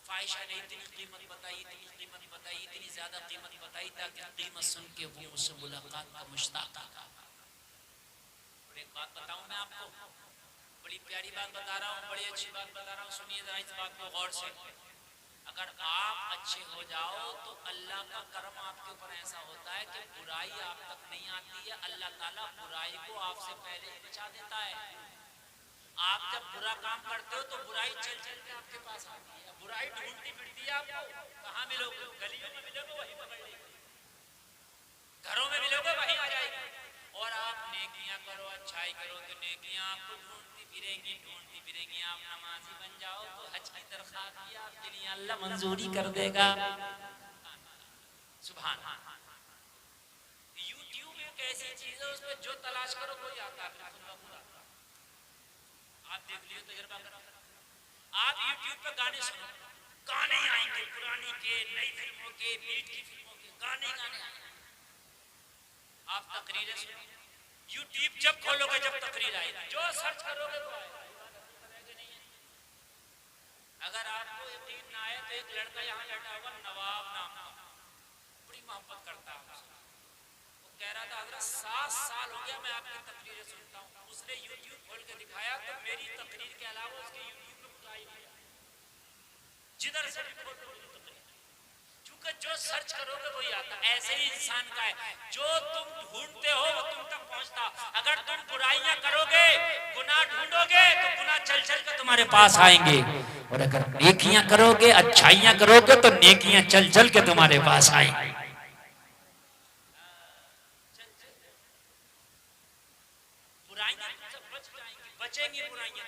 S1: फाहिशा ने इतनी कीमत बताई, इतनी कीमत बताई, इतनी ज्यादा कीमत बताई ताकि कीमत सुन के वो उससे मुलाकात का मुश्ताक था। और एक बात बताऊं मैं आपको, बड़ी प्यारी बात बता रहा हूँ, बड़ी अच्छी बात बता रहा हूँ, सुनिए जरा इस बात को गौर से। अगर आप अच्छे हो जाओ तो अल्लाह का करम आपके ऊपर ऐसा होता है कि बुराई आप तक नहीं आती है, अल्लाह ताला बुराई को आपसे पहले ही बचा देता है। आप जब बुरा काम करते हो तो बुराई चल चल के आपके पास आती है, बुराई ढूंढती फिरती है आपको। कहाँ मिलोगे? गलियों में मिलोगे, वहीं पकड़ लेगी। घरों में मिलोगे, वहीं आ जाएगी। और आप नेकियां करो, अच्छाई करो तो नेकियां आपको ढूंढती फिरेंगी, ढूंढती फिरेंगी। आप नमाजी बन जाओ तो हज की दरख्वास्त भी आपके लिए अल्लाह मंजूरी कर देगा। सुभान अल्लाह। यूट्यूब एक ऐसी चीज है, उसमें जो तलाश करो कोई आता है। आप देख लियो, तजुर्बा करो। आप यूट्यूब पे गाने सुनो, गाने आएंगे, पुरानी के, नई फिल्मों के, बीट की फिल्मों के गाने आएंगे। आप तकरीरें सुनो, यूट्यूब जब खोलोगे जब तकरीर आएगी, जो सर्च करोगे वो आएगा। अगर आपको यकीन ना आए तो एक लड़का यहाँ बैठा होगा, नवाब नाम का, बड़ी मोहब्बत करता है आपसे। वो कह रहा था हज़रत 7 साल हो गया मैं आपकी तकरीरें सुनता हूँ। उसने यूट्यूब खोल के दिखाया तो मेरी तकरीर के अलावा उसके यूट्यूब पे कुछ आई नहीं, जिधर से भी खोल तकरीर। क्योंकि जो सर्च करोगे वही आता। ऐसे ही इंसान का है, जो तुम ढूंढते हो वो तुम तक पहुंचता। अगर तुम बुराइयां करोगे, गुनाह ढूंढोगे तो गुनाह चल चल के तुम्हारे पास आएंगे। और अगर नेकियां करोगे, अच्छाइयां करोगे तो नेकियां चल चल के तुम्हारे पास आएंगी। बुराइयां सब बच जाएंगी, बचेंगी बुराइयां।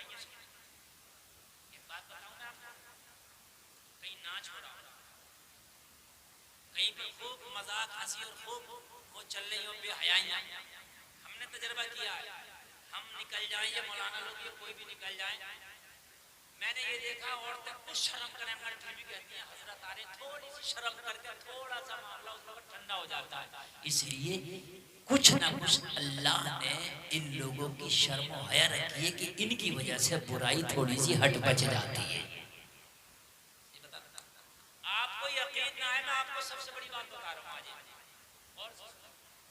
S1: एक बात बताऊं मैं आपको, कहीं नाच हो रहा हो, कहीं पर खूब मजाक हंसी और खूब वो चल रही हो बेहयाइयां, हमने तजर्बा किया है। हम निकल जाएं, ये मौलाना लोग, ये कोई भी निकल जाए, मैंने ये देखा औरतें कुछ शर्म करें, मगर फिर भी कहती हैं हजरत आ रहे, थोड़ी सी शर्म करके थोड़ा सा मामला उस वक्त ठंडा हो जाता है। इसलिए कुछ ना कुछ अल्लाह ने इन लोगों की शर्म और हया रखी है कि इनकी वजह से बुराई थोड़ी सी हट बच जाती है। आपको यकीन ना है, मैं आपको सबसे बड़ी बात बता रहा हूँ आज, और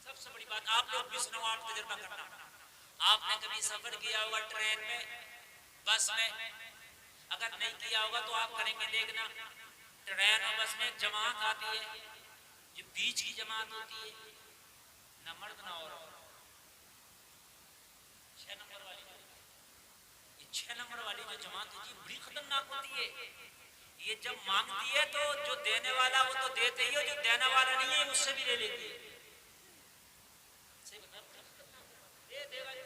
S1: सबसे बड़ी बात, आप लोग भी सुनो, आप तजुर्बा करना। आपने कभी सफर किया होगा ट्रेन में, बस में? अगर नहीं किया होगा तो आप करेंगे, देखना ट्रेन और बस में जमात आती है, जो बीच की जमात होती है, ना मर्द ना औरत, 6 नंबर वाली, ये 6 नंबर वाली जो जमात होती है बड़ी खतरनाक होती है। ये जब मांगती है तो जो देने वाला वो तो देते ही हो, जो देने वाला नहीं है उससे भी ले लेती है। सही बता, दे देगा नहीं।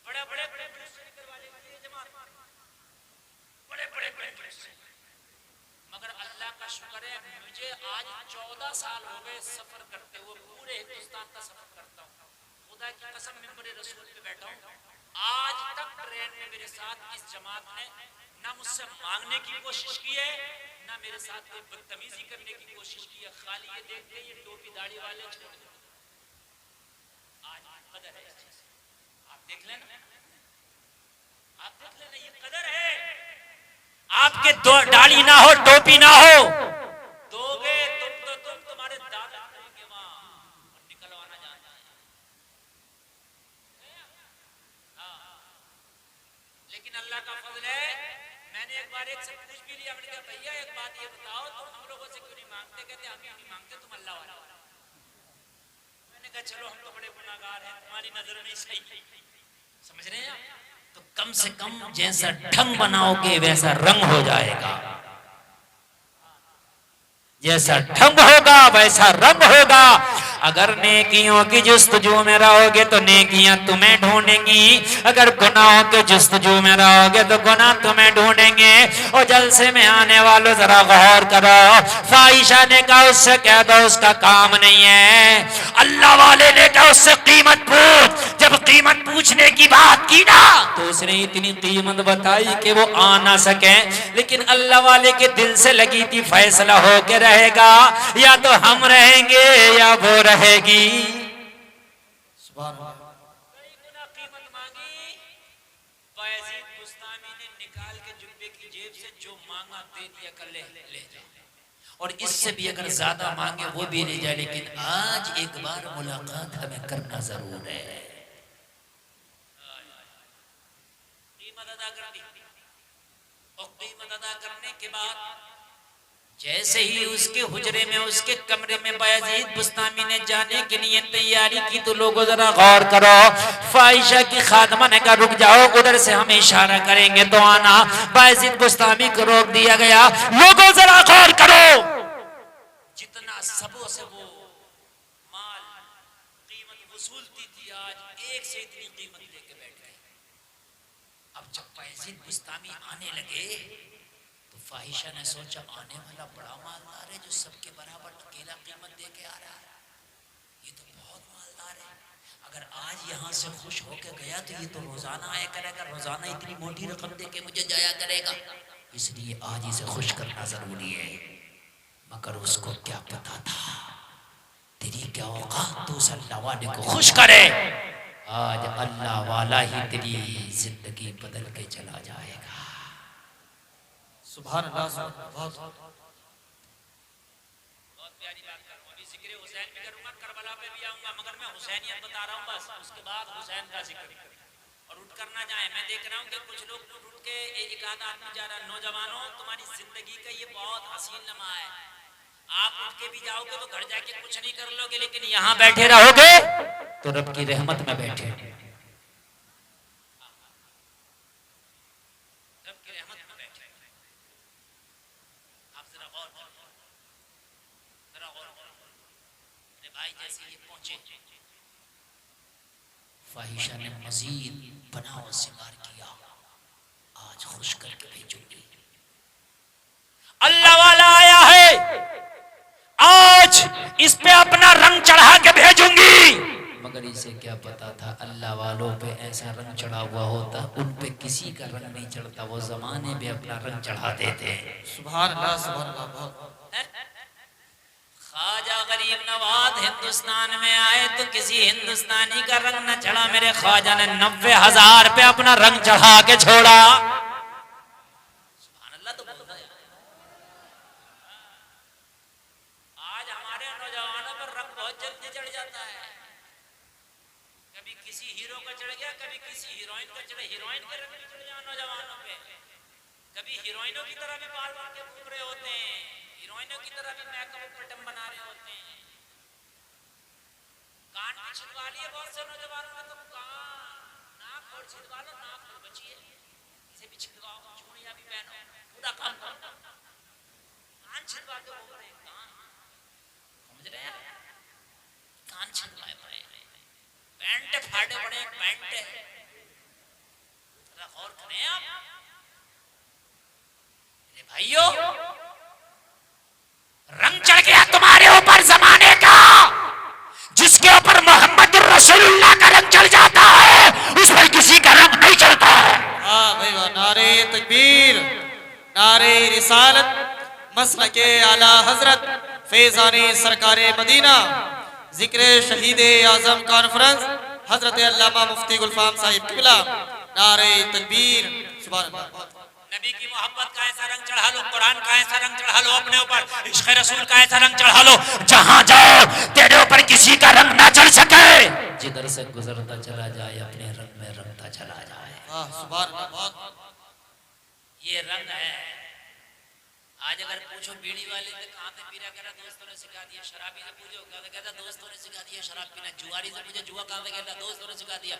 S1: बड़े बड़े मगर अल्लाह का शुक्र है, मुझे आज 14 साल हो गए सफर करते हुए, पूरे हिंदुस्तान का सफर करता हूँ। खुदा की कसम, मिंबर रसूल पे बैठा हूँ, आज तक ट्रेन में मेरे साथ इस जमात ने ना मुझसे मांगने की कोशिश की है, ना मेरे साथ कोई बदतमीजी करने की कोशिश की है। खाली ये देखते ये टोपी दाढ़ी वाले छोड़ दो। आज कदर है इस चीज, आप देख लेना, आप देख लेना, ये कदर है। आपके दाढ़ी ना हो, टोपी ना हो, दोगे तुम तो तुम्हारे दांत निकलेंगे वहां, और निकलवाना जानता है। हाँ, लेकिन अल्लाह का फजल है, मैंने एक बार एक से पूछ भी लिया, मैंने कहा भैया एक बात ये बताओ, तुम हम लोगों से क्यों नहीं मांगते? कहते हम क्यों नहीं मांगते, तुम अल्लाह वाला। मैंने कहा चलो हम तो बड़े गुनाहगार हैं, तुम्हारी नजर में सही, समझ रहे हैं आप? तो कम से कम जैसा ढंग बनाओगे वैसा रंग हो जाएगा, जैसा ढंग होगा वैसा रंग होगा। अगर नेकियों की जुस्तजू में रहोगे तो नेकियां तुम्हें ढूंढेंगी, अगर गुनाहों के जुस्तजू में रहोगे तो गुनाह तुम्हें ढूंढेंगे। और जलसे में आने वालों जरा गौर करो। फाहिशा ने कहा उससे कह दो उसका काम नहीं है। अल्लाह वाले ने कहा उससे कीमत पूछ। जब कीमत पूछने की बात की ना तो उसने इतनी कीमत बताई कि वो आ ना सके, लेकिन अल्लाह वाले के दिल से लगी थी फैसला हो के रहेगा, या तो हम रहेंगे या वो रहेगी। कई गुना कीमत मांगी, बायजीद बुस्तामी ने निकाल के जुब्बे की जेब से जो मांगा दे दिया, कर ले जा, और इससे भी अगर ज्यादा मांगे वो भी ले जाए, लेकिन आज एक बार मुलाकात हमें करना जरूर है। कीमत अदा कर दी, और कीमत अदा करने के बाद जैसे ही उसके हुजरे में, उसके कमरे में बायजीद बुस्तामी ने जाने के लिए तैयारी की तो लोगों जरा गौर करो। फाहिशा की खादमा ने कहा रुक जाओ, उधर से हम इशारा करेंगे तो आना। बायजीद बुस्तामी को रोक दिया गया। लोगों जरा गौर करो, जितना सबों से वो माल कीमत वसूलती थी, आज एक से इतनी कीमत लेके बैठ गए। अब जब बायजीद बुस्तामी आने लगे तो फाहिशा ने सोचा आने वाला बड़ा मालदार है जो सबके बराबर अकेला कीमत दे के आ रहा है, ये तो बहुत मालदार है। अगर आज यहाँ से खुश होके गया तो ये तो रोजाना आया करेगा, रोजाना इतनी मोटी रकम दे के मुझे जाया करेगा, इसलिए आज इसे खुश करना जरूरी है। मगर उसको क्या पता था तेरी क्या औकात तो उस अल्लाह वाले को खुश करे। आज अल्लाह वाला ही तेरी जिंदगी बदल के चला जाएगा।
S3: सुभान अल्लाह, बहुत
S1: प्यारी बात करूंगा। अभी जिक्र हुसैन भी करूंगा, करबला पे भी आऊंगा, मगर मैं हुसैनियत बता रहा हूं बस, उसके बाद हुसैन का जिक्र। और उठ कर ना जाए, मैं देख रहा हूं कि कुछ लोग उठ के एक आध आदमी जा रहा है। नौजवानों, तुम्हारी जिंदगी का ये बहुत हसीन लम्हा है। आप उठ के भी जाओगे तो घर जाके कुछ नहीं कर लोगे, लेकिन यहाँ बैठे रहोगे तो रब की रहमत में बैठे, रब की रहमत में बैठे। आप जरा गौर करो, जरा गौर करो। अरे भाई जैसे ये पहुंचे, फाहिशा ने मजीद बनाव सिंगार किया, आज खुश करके भेजूंगी। अल्लाह वाला आया है, आज इस पे अपना रंग चढ़ा के भेजूंगी। मगर इसे क्या पता था अल्लाह वालों पे ऐसा रंग चढ़ा हुआ होता, उन पे किसी का रंग नहीं चढ़ता, वो जमाने में अपना रंग चढ़ा देते।
S3: सुभान अल्लाह, सुभान अल्लाह, बहुत
S1: ख्वाजा गरीब नवाज हिंदुस्तान में आए तो किसी हिंदुस्तानी का रंग न चढ़ा, मेरे ख्वाजा ने 90,000 पे अपना रंग चढ़ा के छोड़ा। सुभान अल्लाह। तो बोलता है आज हमारे नौजवानों पर रंग बहुत जल्दी चढ़ जाता है। कभी किसी हीरो का चढ़ गया, कभी किसी हीरोइन का चढ़े, हीरोइन के रंग चढ़ गया नौजवानों पे। कभी हीरोइनों की तरह भी बाल बाल के घूम रहे होते हैं, हीरोइनों की तरह भी मेकअप बटन बना रहे होते हैं। कान भी छिदवा लिए बहुत से नौजवानों ने, तो कान नाक और छिदवा लो, नाक और बचिए, इसे भी छिदवाओ, चूड़ियां भी पहनो, पूरा काम करो। कान छिदवा के घूम रहे, कान समझ रहे हैं, कान छिदवाए पड़े, पैंट फाड़े पड़े, पैंट जरा गौर करें आप भाइयों। रंग चढ़ गया तुम्हारे ऊपर जमाने का, जिसके ऊपर मोहम्मद रसूलुल्लाह का रंग चढ़ जाता है उस पर किसी का रंग नहीं चढ़ता है।
S3: हाँ भाई वाह, नारे तकबीर, नारे रिसालत, मसलके आला हजरत फैज़ाने सरकारे मदीना, जिक्र शहीद आजम कॉन्फ्रेंस हजरत अल्लामा मुफ्ती गुलफाम साहिब किबला, नारे तकबीर, सुभान अल्लाह।
S1: नबी की मोहब्बत का ऐसा रंग चढ़ा लो, कुरान का ऐसा रंग चढ़ा लो अपने ऊपर, इश्क़ रसूल का ऐसा रंग चढ़ा लो, जहां जाओ तेरे ऊपर किसी का रंग ना चढ़ सके। जिधर से गुजरता चला जाए अपने रंग में रंगता चला जाए।
S3: सुभान अल्लाह।
S1: ये रंग है। आज अगर पूछो बीड़ी वाले से कहां से पीरा करा, दोस्तों ने सिखा दिया। शराबी से पूछो, कहता दोस्तों ने सिखा दिया शराब पीना। जुआरी से पूछो, जुआ कहां से खेलता, दोस्तों ने सिखा दिया।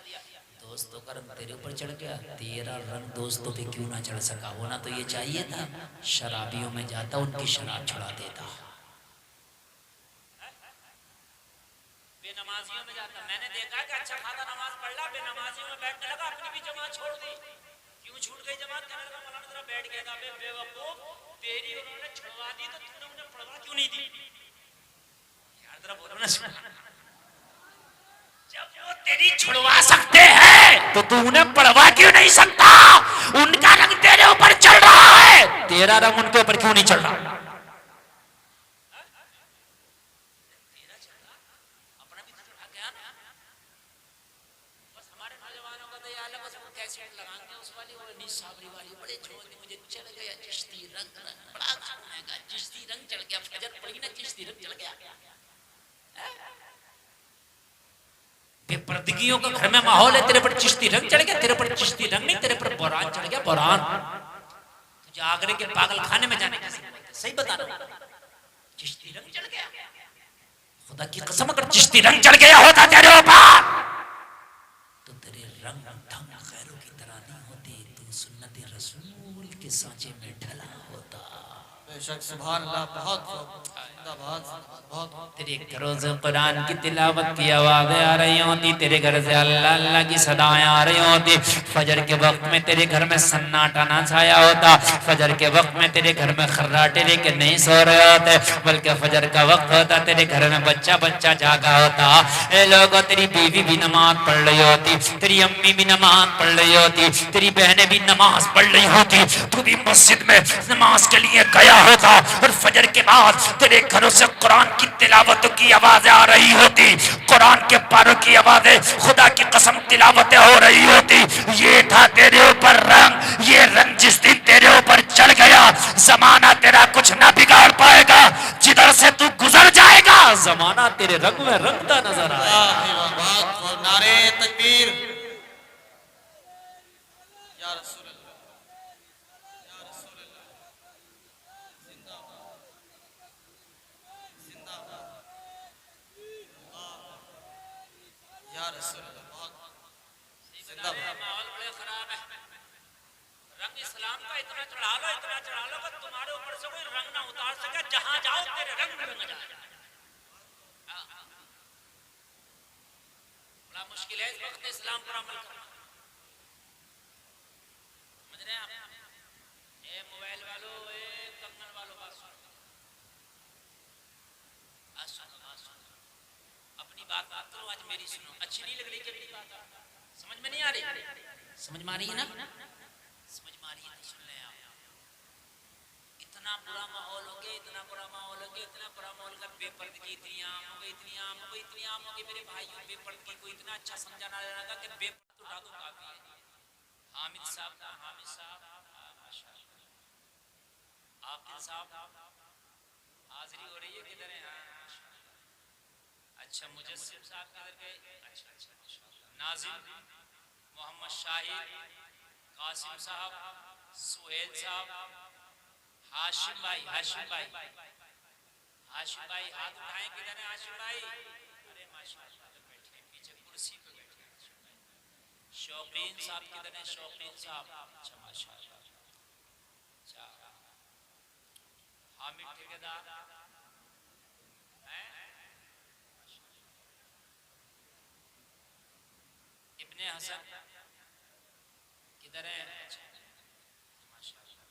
S1: दोस्तों का रंग तेरे ऊपर चढ़ गया, तेरा रंग दोस्तों पे क्यों ना चढ़ सका? होना तो ये चाहिए था, शराबियों में जाता उनकी शराब छुड़ा देता, बेनमाजियों में जाता। मैंने देखा कि अच्छा खासा नमाज पढ़ ला, बेनमाजियों में बैठने लगा, अपनी भी जमात छोड़ दी। क्यों क्यों छूट गई जमात? कहने लगा मौलाना जरा बैठ गया था। बे बेवकूफ, तेरी उन्होंने छुड़वा दी तो तूने उन्हें पढ़वा क्यों नहीं दी? यार जरा बोलो ना। जब वो तेरी छुड़वा सकते हैं तो तू उन्हें पढ़वा क्यों नहीं सकता? उनका रंग तेरे ऊपर चल रहा है, तेरा रंग उनके ऊपर क्यों नहीं चल रहा? बेपर्दगियों का घर में माहौल है, तेरे पर चिश्ती रंग चढ़ गया। तेरे पर चिश्ती रंग नहीं, तेरे पर बुरान चढ़ गया। बुरान तुझे आगरे के पागल खाने में जाने की जरूरत है। सही बता रहा हूं, चिश्ती रंग चढ़ गया। खुदा की कसम, अगर चिश्ती रंग चढ़ गया होता तेरे ऊपर तो तेरे रंग ढंग खैरों की तरह नहीं होते, तू सुन्नत रसूल के सांचे में ढला होता।
S3: बेशक सुभान अल्लाह। बहुत
S1: तेरे घरों से कुरान की तिलावत की आवाज़ें आ रही होती, तेरे घर से अल्लाह अल्लाह की सदाएं आ रही होती। फजर के वक्त में तेरे घर में सन्नाटा ना छाया होता। फजर के वक्त में तेरे घर में खर्राटे लेके नहीं सो रहे होते, बल्कि फजर का वक्त होता, तेरे घर में बच्चा बच्चा जागा होता। ए लोगों, तेरी बीवी भी नमाज पढ़ रही होती, तेरी अम्मी भी नमाज पढ़ रही होती, तेरी बहनें भी नमाज पढ़ रही होती। तू भी मस्जिद में नमाज के लिए गया होता और फजर के बाद तेरे घरों से कुरान की तिलावत की आवाजें आ रही होती, कुरान के पारों की आवाजें, खुदा की कसम तिलावतें हो रही होती। ये था तेरे ऊपर रंग। ये रंग जिस दिन तेरे ऊपर चढ़ गया, जमाना तेरा कुछ ना बिगाड़ पाएगा। जिधर से तू गुजर जाएगा, जमाना तेरे रंग में रंगता नजर आएगा।
S3: नारे तकबीर। या रसूल अल्लाह, या रसूल अल्लाह, जिंदाबाद, जिंदाबाद, या रसूल अल्लाह। जिंदाबाद।
S1: माहौल बड़े खराब है। रंग इस्लाम का इतना चढ़ा लो, इतना चढ़ा लो कि तुम्हारे ऊपर से कोई रंग ना उतार सके। जहां जाओ तेरे रंग में रंग जाए। बड़ा मुश्किल है इस वक्त इस्लाम पर अमल करना। समझ रहे हैं आप? ए मोबाइल वालों, ए कंगन वालों, बात सुनो, अपनी बात बात करो। आज मेरी सुनो। अच्छी नहीं लग रही कि मेरी बात समझ में नहीं आ रही? समझ में आ रही है ना? समझ में आ रही है तो सुन लें आप। इतना बुरा माहौल हो गया, इतना बुरा माहौल हो गया, इतना बुरा माहौल का बेपर्दगी इतनी आम हो गई, इतनी आम हो गई, इतनी आम हो गई। मेरे भाइयों, बेपर्दगी को इतना अच्छा समझा ना लगा कि बेपर्द उठा दो काफी है। हामिद साहब का, हामिद साहब माशाल्लाह, आकिल साहब हाजिरी हो रही है, किधर है? अच्छा, मुजस्सिम साहब किधर गए? अच्छा अच्छा, नाजिम, मोहम्मद शाहिद, कासिम साहब, सुहेल साहब, हाशिम भाई, हाशिम भाई, हाशिम भाई हाथ उठाएं। किधर है हाशिम भाई? अरे माशाल्लाह, बैठे पीछे कुर्सी पे बैठे। शौकीन साहब किधर है? शौकीन साहब, अच्छा माशाल्लाह। अच्छा, हामिद ठेकेदार इब्ने हसन किधर है? माशाल्लाह।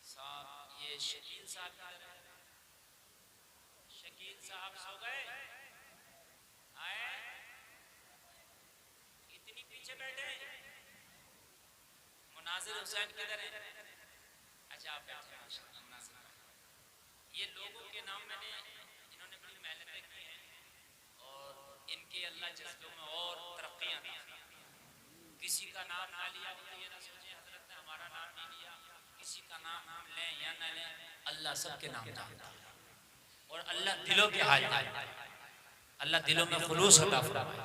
S1: साहब, ये शकील साहब किधर है? शकील साहब सो गए? आए? इतनी पीछे बैठे? मुनाजिर हुसैन किधर है? अच्छा, आप बैठे। माशाल्लाह। ये लोगों के नाम मैंने, इन्होंने बड़ी मेहनतें की हैं और इनके अल्लाह जज्बों में और तरक्कियां दी। किसी का नाम ना लिया तो ये ना सोचे हजरत ने हमारा नाम नहीं लिया। किसी का नाम हम लें या न लें, अल्लाह सबके नाम जानता है और अल्लाह दिलों के हाल जानता है। अल्लाह दिलों में खुलूस अता फरमाए।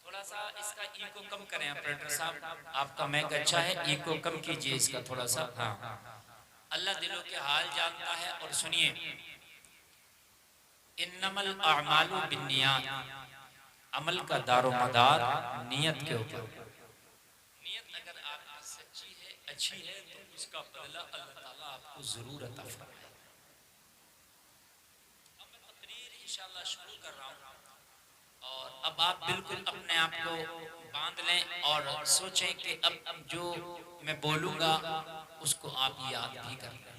S1: थोड़ा सा इसका ईको कम करें ऑपरेटर साहब, आपका मैक अच्छा है, ईको कम कीजिए इसका थोड़ा सा। हाँ, अल्लाह दिलों के हाल जानता है। और सुनिए, इन्नमल अमालु बिन्नियात, अमल का दारोमदार नियत के ऊपर। नियत अगर आपकी सच्ची है, अच्छी है, तो उसका बदला अल्लाह ताला आपको जरूर अता फरमाएगा। अब मैं तकरीर इंशाअल्लाह शुरू कर रहा हूँ और अब आप बिल्कुल अपने आप को बांध लें और सोचें कि अब जो मैं बोलूंगा उसको आप याद भी कर लें।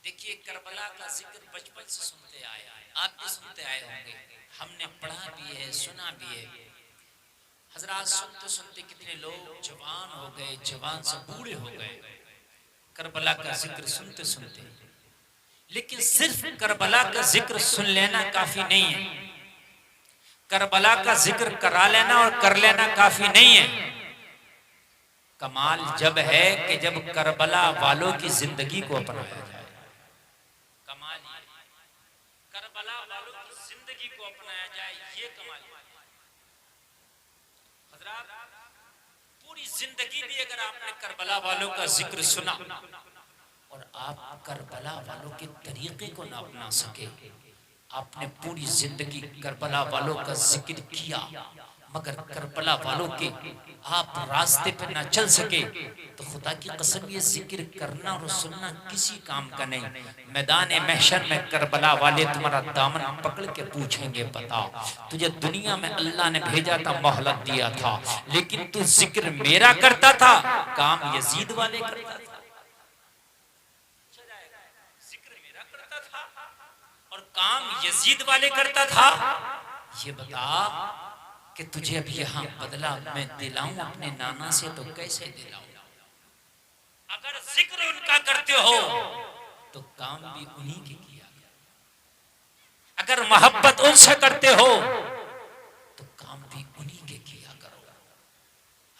S1: देखिए, करबला का जिक्र बचपन से सुनते आए, आप भी सुनते आए होंगे, हमने पढ़ा भी है, सुना भी है। हजरात, सुनते सुनते कितने लोग जवान हो गए, जवान से बूढ़े हो गए करबला का जिक्र सुनते सुनते। लेकिन सिर्फ करबला का जिक्र सुन लेना काफी नहीं है, करबला का जिक्र करा लेना और कर लेना काफी नहीं है। कमाल जब है कि जब करबला वालों की जिंदगी को अपनाया जाए। कमाल करबला वालों की जिंदगी को अपनाया जाए, ये कमाल। हजरात, पूरी जिंदगी भी अगर आपने करबला वालों का जिक्र सुना और आप करबला वालों के तरीके को ना अपना सके, आपने पूरी जिंदगी करबला वालों का जिक्र किया मगर करबला वालों के आप रास्ते पे ना चल सके, तो खुदा की कसम ये जिक्र करना और सुनना किसी काम का नहीं। मैदान महशर में करबला वाले तुम्हारा दामन पकड़ के पूछेंगे, बता तुझे दुनिया में अल्लाह ने भेजा था, मोहलत दिया था, लेकिन तू जिक्र मेरा करता था, काम यजीद वाले करता था। जिक्र मेरा करता था और काम यजीद वाले करता था। ये बता कि तुझे अब यहाँ बदला मैं दिलाऊं अपने नाना से, तो कैसे दिलाऊं? अगर जिक्र उनका करते हो तो काम भी उन्हीं के किया गया, अगर मोहब्बत उनसे करते हो तो काम भी उन्हीं के किया करो।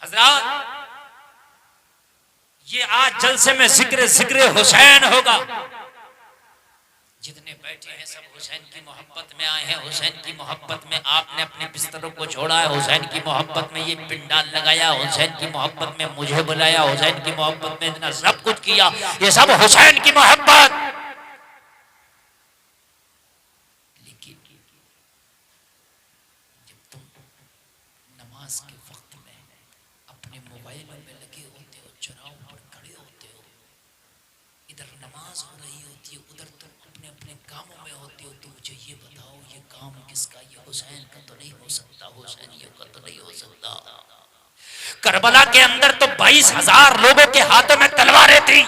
S1: हजरात, ये आज जलसे में जिक्र हुसैन होगा। जितने बैठे हैं सब हुसैन की मोहब्बत में आए हैं, हुसैन की मोहब्बत में आपने अपने बिस्तरों को छोड़ा है, हुसैन की मोहब्बत में ये पिंडाल लगाया, हुसैन की मोहब्बत में मुझे बुलाया, हुसैन की मोहब्बत में इतना सब कुछ किया, ये सब हुसैन की मोहब्बत। लेकिन जब तुम नमाज के वक्त में अपने मोबाइल में लगे होते हो, चुनाव पर खड़े होते हो, इधर नमाज हो रही होती है, उधर तुम अपने कामों में होते हो, तो मुझे ये बताओ ये काम किसका? ये हुसैन का तो नहीं हो सकता, हुसैनियों का तो नहीं हो सकता। करबला के अंदर तो 22,000 लोगों के हाथों में तलवारें थी,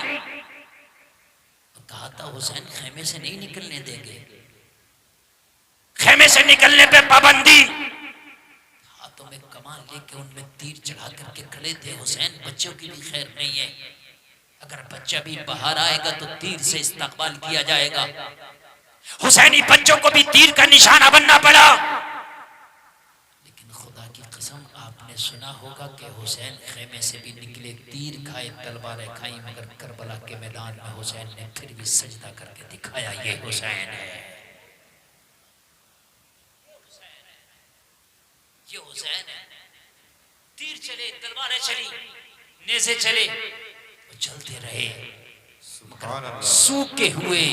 S1: कहा था हुसैन खेमे से नहीं निकलने देंगे, खेमे से निकलने पे पाबंदी। हाथों में कमान लेके उनमें तीर चढ़ा करके खड़े थे। हुसैन बच्चों की भी खैर नहीं है, अगर बच्चा भी बाहर आएगा तो तीर से इस्तकबाल किया जाएगा। हुसैनी बच्चों को भी तीर का निशाना बनना पड़ा। लेकिन खुदा की कसम, आपने सुना होगा कि हुसैन खेमे से भी निकले, तीर खाए, तलवारें खाई, मगर करबला के मैदान में हुसैन ने फिर भी सजदा करके दिखाया, ये हुसैन है, ये हुसैन है। तीर चले, तलवारें चली, नेज़े चले, चलते रहे, सूखे हुए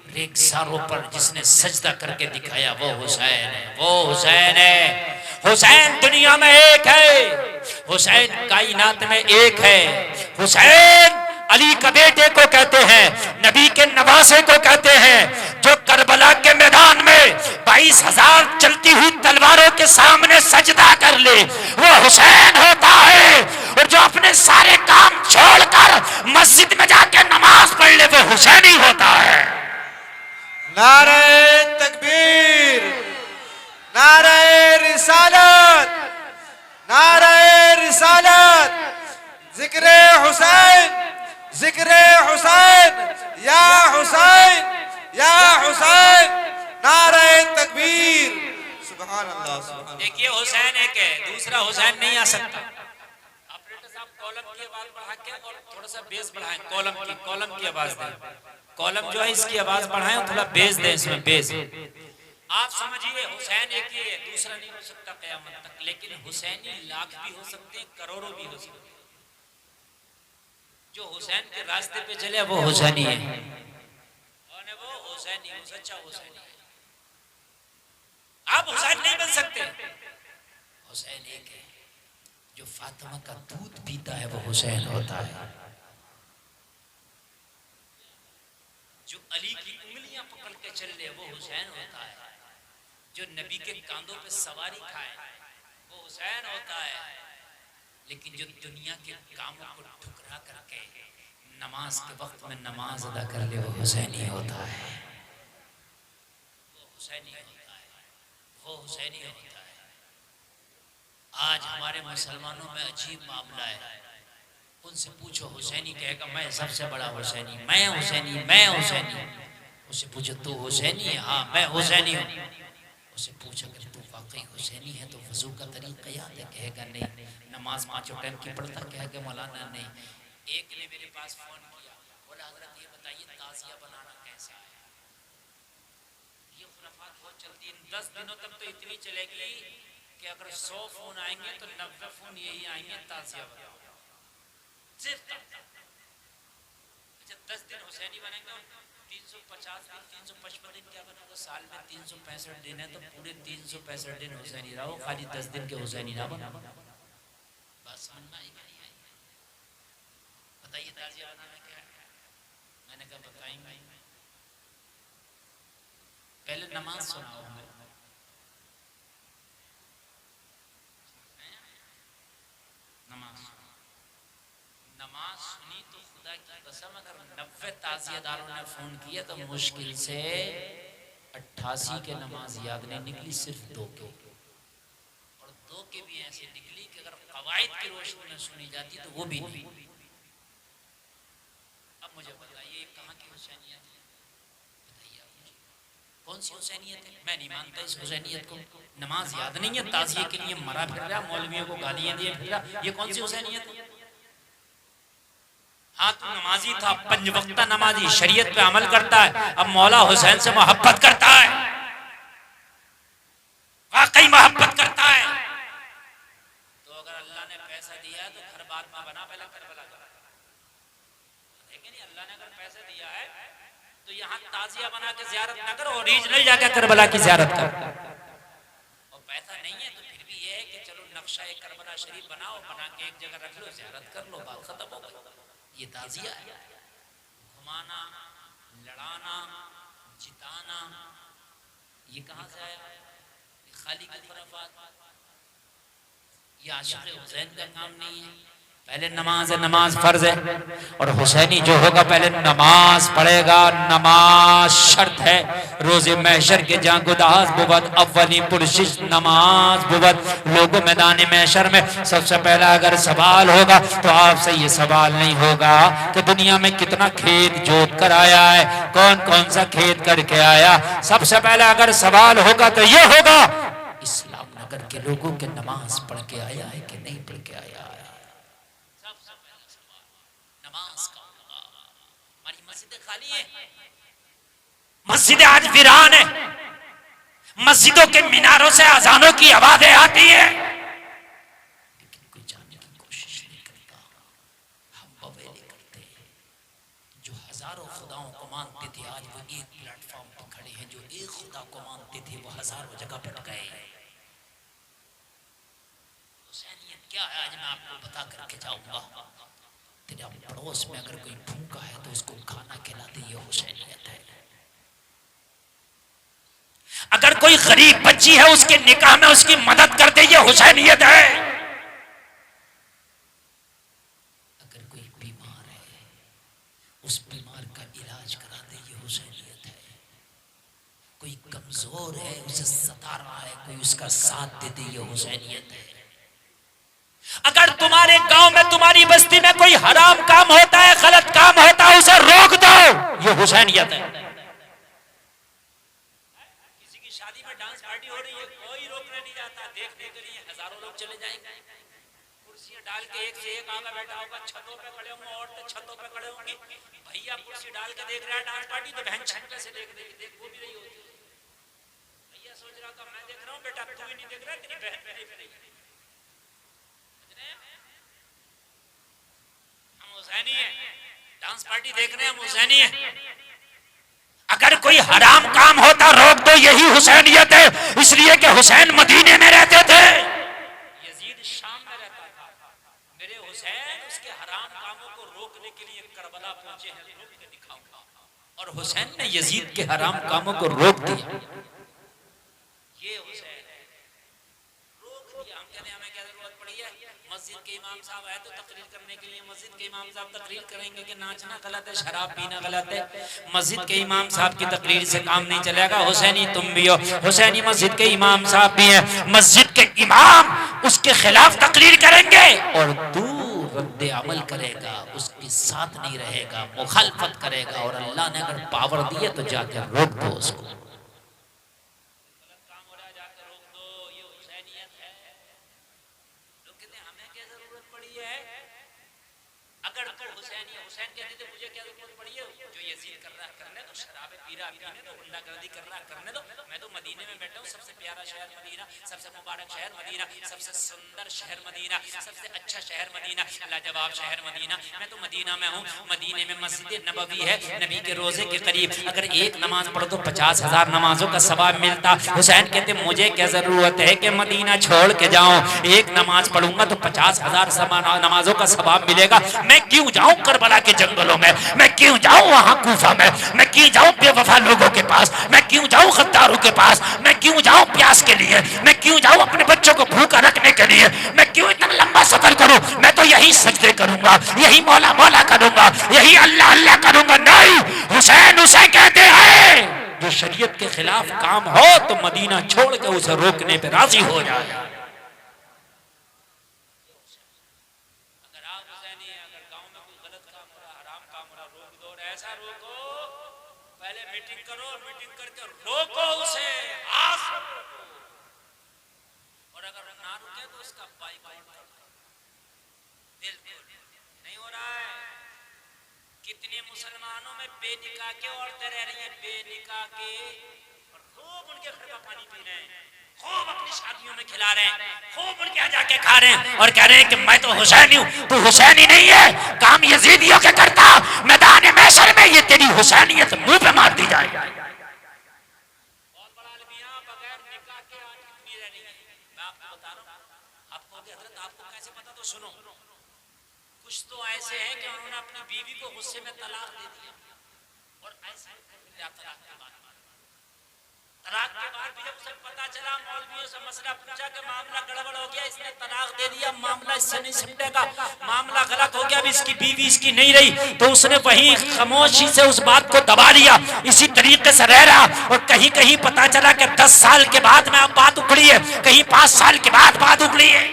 S1: रेगिस्तानों पर जिसने सजदा करके दिखाया वो हुसैन है, वो हुसैन है। हुसैन दुनिया में एक है, हुसैन कायनात में एक है। हुसैन अली का बेटे को कहते हैं, नबी के नवासे को कहते हैं, जो करबला के मैदान में 22,000 चलती हुई तलवारों के सामने सजदा कर ले, वो हुसैन होता है। और जो अपने सारे काम छोड़कर मस्जिद में जाके नमाज पढ़ ले, वो हुसैनी होता है।
S2: नारे तकबीर, नारे रिसालत, नारे रिसालत, जिक्रे हुसैन, जिक्रे हुसैन, या हुसैन, या हुसैन, नारे तकबीर, सुभान अल्लाह, सुभान अल्लाह।
S1: देखिए, हुसैन एक है, दूसरा हुसैन नहीं आ सकता। ऑपरेटर साहब कॉलम की आवाज बढ़ा के और थोड़ा सा बेस बढ़ाएं, कॉलम की आवाज दें, कॉलम जो है इसकी आवाज बढ़ाएं और थोड़ा बेस दें, इसमें बेस। आप समझिए, हुसैन एक ही है, दूसरा नहीं हो सकता क़यामत तक। लेकिन हुसैनी लाख भी हो सकते हैं, करोड़ों भी हो सकते हैं। जो हुसैन के रास्ते पे चले वो हुसैनी है, और वो हुसैनी, वो सच्चा हुसैनी है। आप हुसैन नहीं बन सकते। हुसैन एक है, जो फातिमा का दूध पीता है वो हुसैन होता है। जो अली की उंगलियां पकड़ के चल ले वो हुसैन होता है। जो नबी के कांधों पे सवारी खाए वो हुसैन होता है। लेकिन जो दुनिया के कामों को ठुकरा करके नमाज के वक्त में नमाज अदा कर ले वो हुसैनी होता है, वो हुसैनी होता है, वो हुसैनी होता है। आज हमारे मुसलमानों में अजीब मामला है, उनसे पूछो हुसैनी कहेगा मैं सबसे बड़ा हुसैनी, मैं हुसैनी, मैं हुसैनी। उससे पूछो तू हुसैनी है? हाँ मैं हुसैनी हूँ। उससे पूछो अगर तू वाकई हुसैनी है तो वजू का तरीका याद है? कहेगा नहीं। नमाज पांचों टाइम की पढ़ता? कहेगा मौलाना नहीं। एक ने मेरे पास फोन किया, बोला हजरत ये बताइए ताज़िया बनाना कैसे है? ये खुराफात बहुत चलती है, 10 दिनों तक तो इतनी चलेगी कि अगर 100 फोन आएंगे तो 90 फोन यही आएंगे ताज़िया बनाओ, सिर्फ। अच्छा 10 दिन हुसैनी बनेंगे और 350 दिन 355 दिन क्या बनेगा? साल में 365 दिन है तो पूरे 365 दिन हुसैनी रहो, खाली 10 दिन के हुसैनी ना बना। बस समझ में आई? बताइए ताज़िया बनाना क्या है? मैंने कहा बताएंगे, पहले नमाज सुनाओ हमें। नमाज सुनी तो खुदा की कसम अगर 90 ताज़ियादारों ने फोन किया तो मुश्किल से 88 के नमाज याद नहीं निकली, सिर्फ 2 के, और 2 के भी ऐसे निकली कि अगर कवायद की रोशनी में सुनी जाती तो वो भी नहीं। अब मुझे बताइए कहाँ की हुसैनियत है? बताइए आप मुझे कौन सी हुसैनियत है? मैं नहीं मानता इस हुसैनियत को। नमाज याद नहीं है, ताज़िये के लिए मरा फिर रहा, मौलवियों को गालियां दिए फिर रहा, ये कौन सी हुसैनियत है? हाँ तू नमाजी था, 5 वक्ता नमाजी, शरीयत पे अमल करता है, अब मौला हुसैन से मोहब्बत करता है, वाकई मोहब्बत करता है, तो अगर अल्लाह ने पैसा दिया है तो घर बाद में बना, पहला करबला का। लेकिन अल्लाह ने अगर पैसा दिया है तो यहाँ ताज़िया बना के ज़ियारत ना करो, ओरिजिनल जाकर करबला की ज़ियारत कर। और पैसा नहीं है तो फिर भी ये है कि चलो नक्शा एक करबला शरीफ बनाओ, बना के एक जगह रख लो, ज़ियारत कर लो, बात खत्म हो गई। ये ताज़िया है। घुमाना, लड़ाना, जिताना, ये कहाँ से आया? खाली की खुराफात। ये आशिक़ हुसैन का काम नहीं है। पहले नमाज है, नमाज फर्ज है, और हुसैनी जो होगा पहले नमाज पढ़ेगा, नमाज शर्त है। रोज़े महशर के जहाँ गुदास बुवत अव्वली पुरशिश नमाज बुवत। लोगों मैदान महशर में सबसे पहला अगर सवाल होगा तो आपसे ये सवाल नहीं होगा कि दुनिया में कितना खेत जोत कर आया है, कौन कौन सा खेत करके आया। सबसे पहला अगर सवाल होगा तो ये होगा इस्लाम नगर के लोगों के नमाज पढ़ के आया है कि नहीं पढ़ के आया है। मस्जिदें आज वीरान है, मस्जिदों के मीनारों से अजानों की आवाजें आती है, लेकिन कोई जानने की कोशिश नहीं करता। हम बवेले करते हैं। जो हजारों खुदाओं को मानते थे आज वो एक प्लेटफॉर्म पर खड़े हैं, जो एक खुदा को मानते थे वो हजारों जगह भटक गए। हुसैनियत क्या है आज मैं आपको बता करके जाऊंगा। तेरे पड़ोस में अगर कोई भूखा है तो उसको खाना खिला दे, ये हुसैनियत है। अगर कोई गरीब बच्ची है उसके निकाह में उसकी मदद कर दे, ये हुसैनियत है। अगर कोई बीमार है उस बीमार का इलाज करा दे, ये हुसैनियत है। कोई कमजोर है उसे सता रहा है, कोई उसका साथ दे दे, ये हुसैनियत है। अगर तुम्हारे गांव में तुम्हारी बस्ती में कोई हराम काम होता है, गलत काम होता है, उसे रोक दो, ये हुसैनियत है। किसी की शादी में डांस पार्टी हो रही है, कोई रोकने नहीं जाता, देखने के लिए हजारों लोग चले जाएंगे। कुर्सियां डाल के एक से एक आगे बैठा होगा, छतों पे खड़े होंगे, औरतें छतों पे खड़े होंगी। भैया कुर्सी डाल के देख रहा है डांस पार्टी, तो बहन छत से देख रही, देख वो भी रही होती है। भैया सोच रहा था मैं देख रहा हूँ, बेटा तू ही नहीं देख रहा, तेरी बहन भी देख रही है। हुसैनी है, डांस पार्टी देख रहे हैं, हम हुसैनी है। अगर कोई हराम काम होता रोक दो, यही हुसैनियत है। इसलिए कि हुसैन मदीने में रहते थे, यजीद शाम में रहता था। मेरे हुसैन उसके हराम कामों को रोकने के लिए करबला पहुंचे हैं, रोक के दिखाऊंगा। और हुसैन ने यजीद के हराम कामों को रोक दिया। ये हुसैन है। रोक दिया। हम कहते हैं हमें क्या जरूरत पड़ी है? मस्जिद के इमाम साहब आए तो तकरीर करने के लिए मस्जिद के इमाम साहब तकरीर करेंगे कि नाचना गलत है, शराब पीना गलत है। मस्जिद के इमाम साहब की तकरीर से काम नहीं चलेगा। हुसैनी तुम भी हो, हुसैनी मस्जिद के इमाम साहब भी हैं। मस्जिद के इमाम उसके खिलाफ तकरीर करेंगे और तू रद्द अमल करेगा, उसके साथ नहीं रहेगा, मुखालफत करेगा। और अल्लाह ने अगर पावर दी है तो जाकर रोक दो उसको। अगर तो हुसैनी हुसैन कहते थे मुझे क्या जरूरत पड़ी है? जो यजीद कर रहा करने दो, शराब पी रहा पीने दो, गुंडागर्दी कर रहा करने दो। मैं तो मदीने में बैठा हूँ, सबसे प्यारा शहर मदीना, सबसे मुबारक शहर मदीना, सबसे सुंदर शहर मदीना, सबसे अच्छा शहर मदीना, लाजवाब शहर मदीना। मैं तो मदीना में हूँ। मदीने में मस्जिद नबवी है, नबी के रोजे के करीब। अगर एक नमाज पढ़ो तो 50,000 नमाजों का सवाब मिलता। हुसैन कहते मुझे क्या जरूरत है कि मदीना छोड़ के जाऊं? एक नमाज पढ़ूंगा तो 50,000 नमाजों का सवाब मिलेगा। मैं क्यों जाऊं करबला के जंगलों में? मैं क्यों जाऊं वहां कूफा में? मैं क्यों जाऊं बेवफा लोगों के पास? मैं क्यों जाऊं गद्दारों के पास? मैं क्यों जाऊं प्यास के लिए? मैं क्यों जाऊं अपने बच्चों को भूखा रखने के लिए? मैं क्यों इतना लंबा सफर करूं? मैं तो यही सजदे करूंगा, यही मौला मौला करूंगा, यही अल्लाह अल्लाह करूंगा। नहीं, हुसैन उसे कहते हैं जो शरीयत के खिलाफ काम हो तो मदीना छोड़ के उसे रोकने पे राजी हो जाए। ऐसा रोको, पहले मीटिंग करो, मीटिंग करके रोको उसे, आज और अगर ना रुके तो उसका बाइकआउट कर दो। बिल्कुल नहीं हो रहा है। कितने मुसलमानों में बेनिकाह के औरतें रह रही हैं, बेनिकाह के, और खूब उनके घर का पानी पी रहे हैं, खूब अपनी शादियों में खिला रहे हैं, खूब उनके यहाँ जाके खा रहे हैं और कह रहे हैं कि मैं तो हुसैनी हूँ। तू हुसैनी नहीं है, काम यजीदियों के करता। मैदान महशर में ये तेरी हुसैनियत मुंह पे मार दी जाए। बहुत बड़ा अलमिया बगैर निकाह के आज कितनी रह रही है। मैं आपको बता रहा हूँ। आपको हजरत आपको कैसे पता? तो सुनो, कुछ तो ऐसे हैं कि उन्होंने अपनी बीवी को गुस्से में तलाक दे दिया और ऐसे तलाक के बाद भी जब उसे पता चला, मौलवियों से मसला पूछा कि मामला गड़बड़ हो गया, इसने तलाक दे दिया, मामला इससे नहीं सिमटेगा, मामला गलत हो गया, अभी इसकी बीवी इसकी नहीं रही, तो उसने वही खामोशी से उस बात को दबा लिया, इसी तरीके से रह रहा। और कहीं कहीं पता चला कि 10 साल के बाद में अब बात उखड़ी है, कहीं 5 साल के बाद बात उखड़ी है।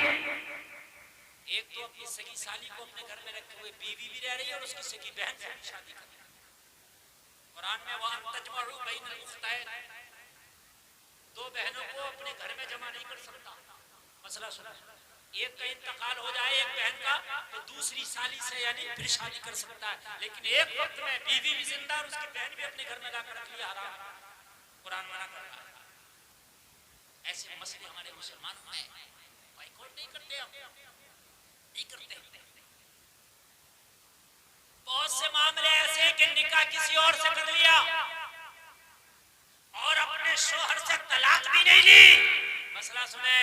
S1: एक तो अपनी सगी साली को अपने घर में रखे हुए बीवी भी रह रही है और उसकी सगी बहन से भी शादी कर रही है। कुरान में वहां तजमअु बैनल उख्तैन, दो बहनों को अपने घर में जमा नहीं कर सकता। मसला सुना, एक का इंतकाल हो जाए एक बहन का तो दूसरी साली से यानी फिर शादी कर सकता है, लेकिन एक वक्त में बीवी भी जिंदा और उसकी बहन भी अपने घर में लाकर रख लिया, हराम। कुरान मना कर रहा है। ऐसे मसले हमारे मुसलमानों में बाइकआउट नहीं करते, हम नहीं करते। बहुत से मामले ऐसे कि निकाह किसी और से कर लिया और अपने शोहर से तलाक भी नहीं ली। मसला सुने,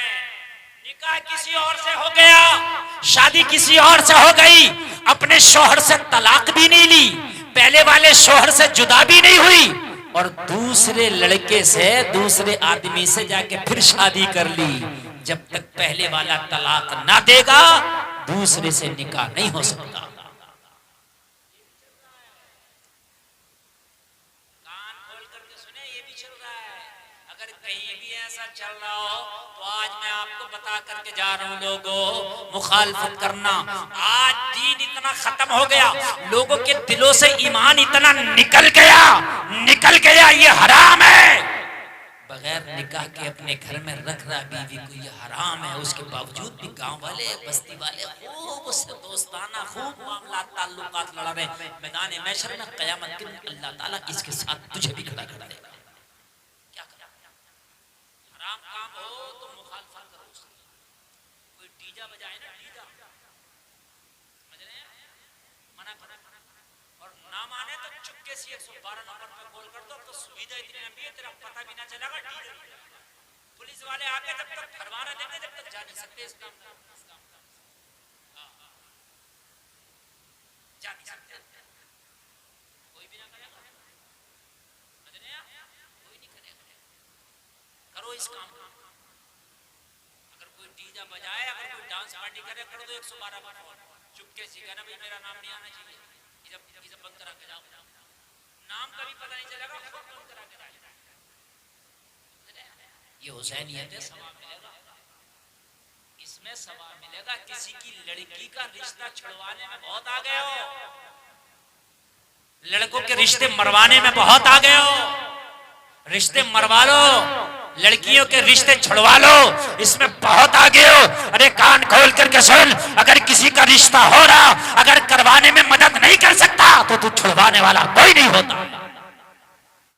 S1: निकाह किसी और से हो गया, शादी किसी और से हो गई, अपने शोहर से तलाक भी नहीं ली, पहले वाले शोहर से जुदा भी नहीं हुई और दूसरे लड़के से, दूसरे आदमी से जाके फिर शादी कर ली। जब तक पहले वाला तलाक ना देगा दूसरे से निकाह नहीं हो सकता। चल रहा हो तो आज मैं आपको बता करके जा रहा हूं, लोगों मुखालफत करना। आज दीन इतना खत्म हो गया, लोगों के दिलों से ईमान इतना निकल गया, ये हराम है। बगैर निकाह के अपने घर में रख रहा बीवी को, ये हराम है। उसके बावजूद भी गांव वाले, बस्ती वाले खूब उससे दोस्ताना, खूब मामला ताल्लुकात लड़ा रहे। मैदान महशर में क़यामत के दिन अल्लाह ताला इसके साथ तुझे भी खड़ा कर देगा। काम हो तो मुखालफत करो उसकी। कोई डीजा बजाए ना, डीजा समझ रहे हैं, मना करो और ना माने तो चुपके से 112 नंबर पे कॉल कर दो। तो सुविधा इतनी लंबी है तेरा पता भी ना चलेगा। डीजा पुलिस वाले आके जब तक फरमाना देंगे जब तक जा नहीं सकते इस काम का, जा नहीं सकते, कोई भी ना करेगा, समझ रहे हैं, कोई नहीं करेगा। करो इस काम को। अगर कोई डीजे बजाए, अगर कोई डांस पार्टी करे, कर दो 112 पर फोन, चुपके से कहना भाई मेरा नाम नहीं आना चाहिए, ये सब बंद करा के जाओ। नाम का भी पता नहीं चलेगा, खुद बंद करा के जाओ। ये हुसैनियत है, सवाब मिलेगा इसमें, सवाब मिलेगा। किसी की लड़की का रिश्ता छुड़वाने में बहुत आ गए हो, लड़कों के रिश्ते मरवाने में बहुत आ गए हो। रिश्ते मरवा लो, लड़कियों के रिश्ते छुड़वा लो, इसमें बहुत आगे हो। अरे कान खोल करके सुन, अगर किसी का रिश्ता हो रहा, अगर करवाने में मदद नहीं कर सकता तो तू छुड़वाने वाला कोई नहीं होता।